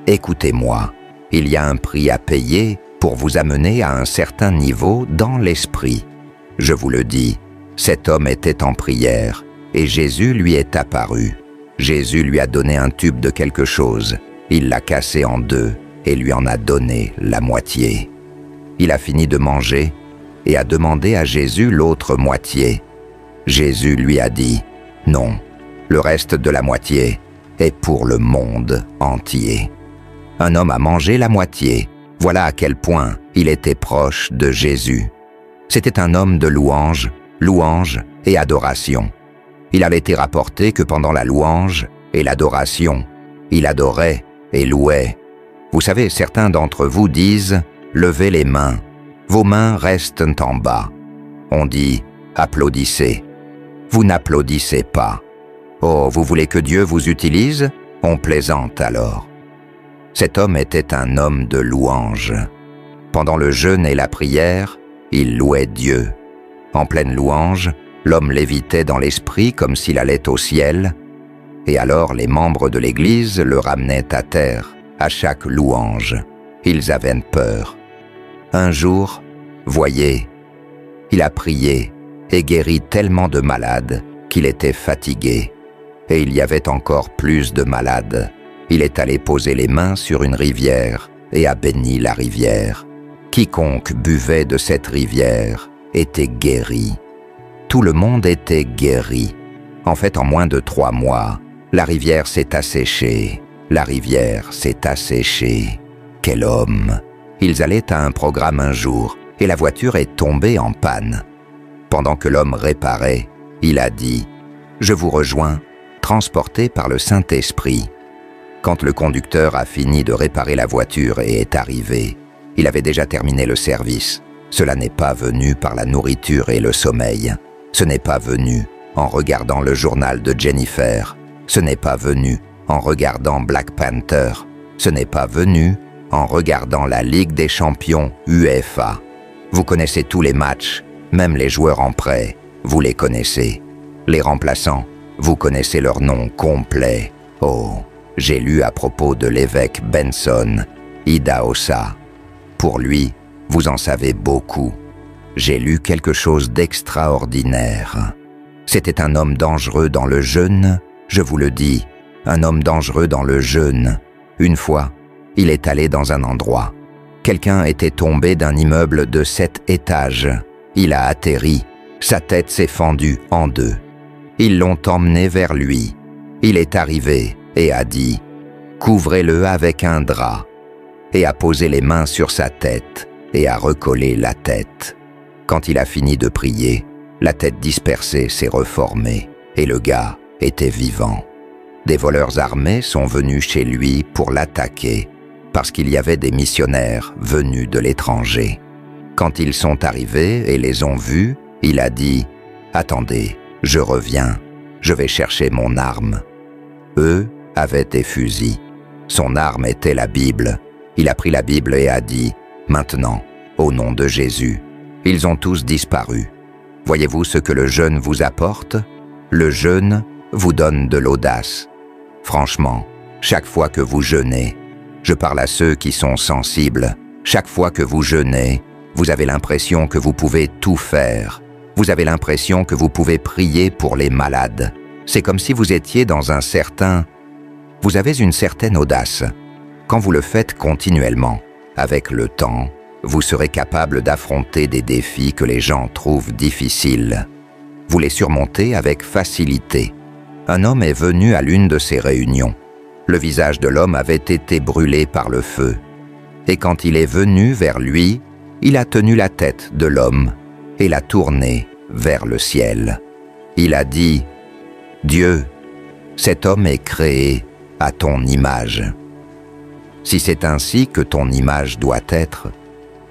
Écoutez-moi, il y a un prix à payer pour vous amener à un certain niveau dans l'esprit. Je vous le dis, cet homme était en prière et Jésus lui est apparu. Jésus lui a donné un tube de quelque chose. Il l'a cassé en 2 et lui en a donné la moitié. Il a fini de manger et a demandé à Jésus l'autre moitié. Jésus lui a dit, « Non, le reste de la moitié est pour le monde entier. » Un homme a mangé la moitié. Voilà à quel point il était proche de Jésus. C'était un homme de louange et adoration. Il avait été rapporté que pendant la louange et l'adoration, il adorait et louait. Vous savez, certains d'entre vous disent « Levez les mains, vos mains restent en bas ». On dit « Applaudissez ». Vous n'applaudissez pas. Oh, vous voulez que Dieu vous utilise? On plaisante alors. Cet homme était un homme de louange. Pendant le jeûne et la prière, il louait Dieu. En pleine louange, l'homme lévitait dans l'esprit comme s'il allait au ciel, et alors les membres de l'Église le ramenaient à terre à chaque louange. Ils avaient peur. Un jour, voyez, il a prié et guéri tellement de malades qu'il était fatigué. Et il y avait encore plus de malades. Il est allé poser les mains sur une rivière et a béni la rivière. Quiconque buvait de cette rivière était guéri. Tout le monde était guéri. En fait, en moins de 3 mois, la rivière s'est asséchée. La rivière s'est asséchée. Quel homme! Ils allaient à un programme un jour et la voiture est tombée en panne. Pendant que l'homme réparait, il a dit « Je vous rejoins, transporté par le Saint-Esprit ». Quand le conducteur a fini de réparer la voiture et est arrivé, Il avait déjà terminé le service. Cela n'est pas venu par la nourriture et le sommeil. Ce n'est pas venu en regardant le journal de Jennifer. Ce n'est pas venu en regardant Black Panther. Ce n'est pas venu en regardant la Ligue des champions UEFA. Vous connaissez tous les matchs, même les joueurs en prêt, vous les connaissez. Les remplaçants, vous connaissez leur nom complet. Oh, j'ai lu à propos de l'évêque Benson, Idahosa. Pour lui, vous en savez beaucoup. J'ai lu quelque chose d'extraordinaire. C'était un homme dangereux dans le jeûne, je vous le dis, un homme dangereux dans le jeûne. Une fois, il est allé dans un endroit. Quelqu'un était tombé d'un immeuble de 7 étages. Il a atterri, sa tête s'est fendue en deux. Ils l'ont emmené vers lui. Il est arrivé et a dit « Couvrez-le avec un drap » et a posé les mains sur sa tête et a recollé la tête. Quand il a fini de prier, la tête dispersée s'est reformée et le gars était vivant. Des voleurs armés sont venus chez lui pour l'attaquer parce qu'il y avait des missionnaires venus de l'étranger. Quand ils sont arrivés et les ont vus, il a dit « Attendez, je reviens, je vais chercher mon arme. » Eux avaient des fusils. Son arme était la Bible. Il a pris la Bible et a dit « Maintenant, au nom de Jésus. » Ils ont tous disparu. Voyez-vous ce que le jeûne vous apporte? Le jeûne vous donne de l'audace. Franchement, chaque fois que vous jeûnez, je parle à ceux qui sont sensibles, chaque fois que vous jeûnez, vous avez l'impression que vous pouvez tout faire. Vous avez l'impression que vous pouvez prier pour les malades. C'est comme si vous étiez dans un certain... Vous avez une certaine audace. Quand vous le faites continuellement, avec le temps, vous serez capable d'affronter des défis que les gens trouvent difficiles. Vous les surmontez avec facilité. Un homme est venu à l'une de ces réunions. Le visage de l'homme avait été brûlé par le feu. Et quand il est venu vers lui, il a tenu la tête de l'homme et l'a tourné vers le ciel. Il a dit « Dieu, cet homme est créé à ton image. Si c'est ainsi que ton image doit être,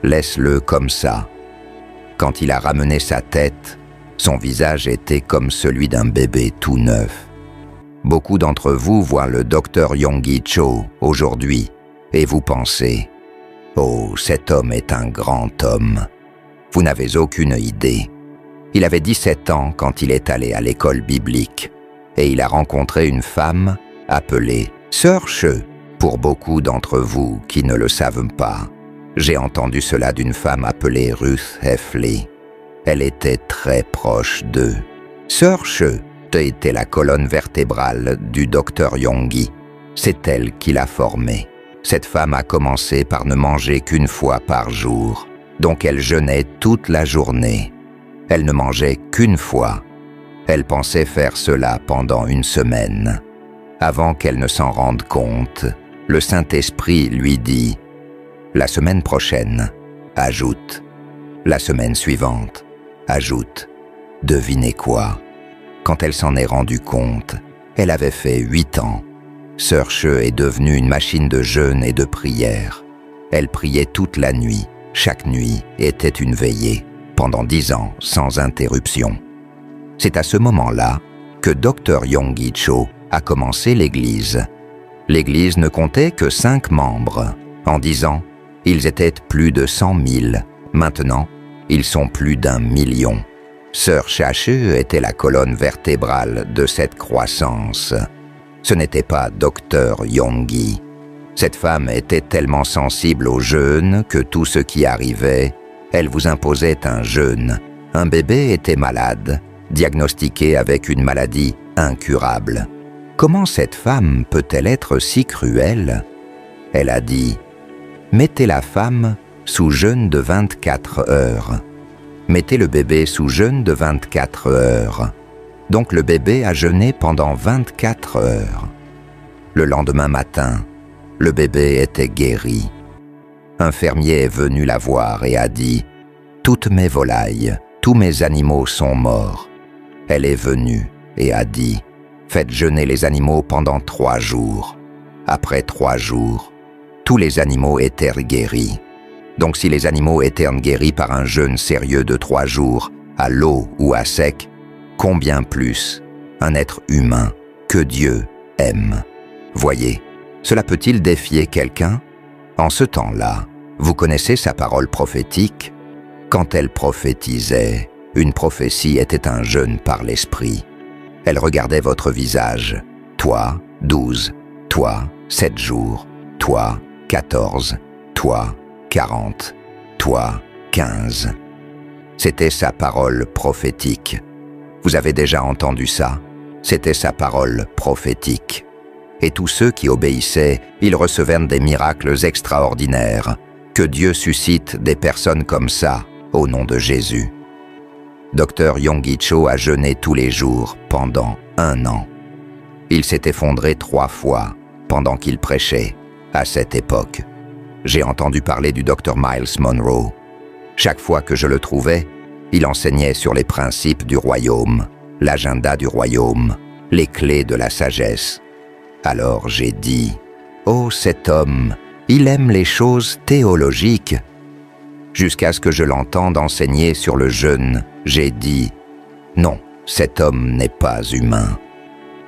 laisse-le comme ça. » Quand il a ramené sa tête, son visage était comme celui d'un bébé tout neuf. Beaucoup d'entre vous voient le Dr Yonggi Cho aujourd'hui et vous pensez « Oh, cet homme est un grand homme. » Vous n'avez aucune idée. Il avait 17 ans quand il est allé à l'école biblique et il a rencontré une femme appelée Sœur Che, pour beaucoup d'entre vous qui ne le savent pas. J'ai entendu cela d'une femme appelée Ruth Heffley. Elle était très proche d'eux. Sœur Che était la colonne vertébrale du Dr Yonggi. C'est elle qui l'a formé. Cette femme a commencé par ne manger qu'une fois par jour, donc elle jeûnait toute la journée. Elle ne mangeait qu'une fois. Elle pensait faire cela pendant une semaine. Avant qu'elle ne s'en rende compte, le Saint-Esprit lui dit « La semaine prochaine, ajoute. La semaine suivante, ajoute. Devinez quoi? Quand elle s'en est rendue compte, elle avait fait 8 ans. Sœur Che est devenue une machine de jeûne et de prière. Elle priait toute la nuit. Chaque nuit était une veillée, pendant 10 ans, sans interruption. C'est à ce moment-là que Dr Yonggi Cho a commencé l'Église. L'Église ne comptait que 5 membres. En 10 ans, ils étaient plus de 100 000. Maintenant, ils sont plus d'1 million. Sœur Che était la colonne vertébrale de cette croissance. Ce n'était pas Dr Yonggi. Cette femme était tellement sensible au jeûne que tout ce qui arrivait, elle vous imposait un jeûne. Un bébé était malade, diagnostiqué avec une maladie incurable. Comment cette femme peut-elle être si cruelle? Elle a dit « Mettez la femme sous jeûne de 24 heures. Mettez le bébé sous jeûne de 24 heures. » Donc le bébé a jeûné pendant 24 heures. Le lendemain matin, le bébé était guéri. Un fermier est venu la voir et a dit « Toutes mes volailles, tous mes animaux sont morts. » Elle est venue et a dit « Faites jeûner les animaux pendant 3 jours. » Après 3 jours, tous les animaux étaient guéris. Donc si les animaux étaient guéris par un jeûne sérieux de 3 jours, à l'eau ou à sec, combien plus un être humain que Dieu aime? Voyez, cela peut-il défier quelqu'un? En ce temps-là, vous connaissez sa parole prophétique? Quand elle prophétisait, une prophétie était un jeûne par l'esprit. Elle regardait votre visage, toi 12, toi 7 jours, toi 14, toi 40, toi 15. C'était sa parole prophétique. Vous avez déjà entendu ça? C'était sa parole prophétique. Et tous ceux qui obéissaient, ils recevaient des miracles extraordinaires. Que Dieu suscite des personnes comme ça, au nom de Jésus. Dr Yonggi Cho a jeûné tous les jours pendant 1 an. Il s'est effondré 3 fois pendant qu'il prêchait à cette époque. J'ai entendu parler du Dr Myles Munroe. Chaque fois que je le trouvais, il enseignait sur les principes du royaume, l'agenda du royaume, les clés de la sagesse. Alors j'ai dit, « Oh, cet homme, il aime les choses théologiques. » Jusqu'à ce que je l'entende enseigner sur le jeûne, j'ai dit, « Non, cet homme n'est pas humain. »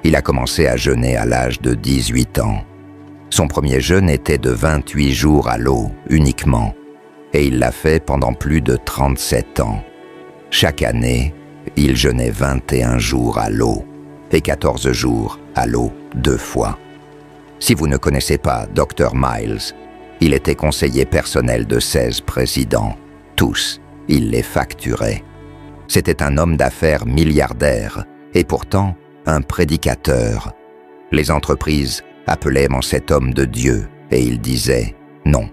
Il a commencé à jeûner à l'âge de 18 ans. Son premier jeûne était de 28 jours à l'eau uniquement, et il l'a fait pendant plus de 37 ans. Chaque année, il jeûnait 21 jours à l'eau et 14 jours à l'eau 2 fois. Si vous ne connaissez pas Dr Myles, il était conseiller personnel de 16 présidents. Tous, il les facturait. C'était un homme d'affaires milliardaire et pourtant un prédicateur. Les entreprises appelaient cet homme de Dieu et il disait « Non ».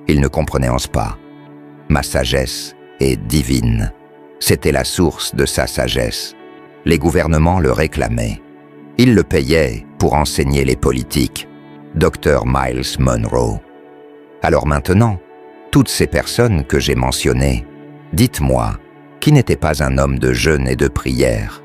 Il ne comprenait pas. Ma sagesse est divine. C'était la source de sa sagesse. Les gouvernements le réclamaient. Ils le payaient pour enseigner les politiques. Dr Myles Munroe. Alors maintenant, toutes ces personnes que j'ai mentionnées, dites-moi, qui n'était pas un homme de jeûne et de prière?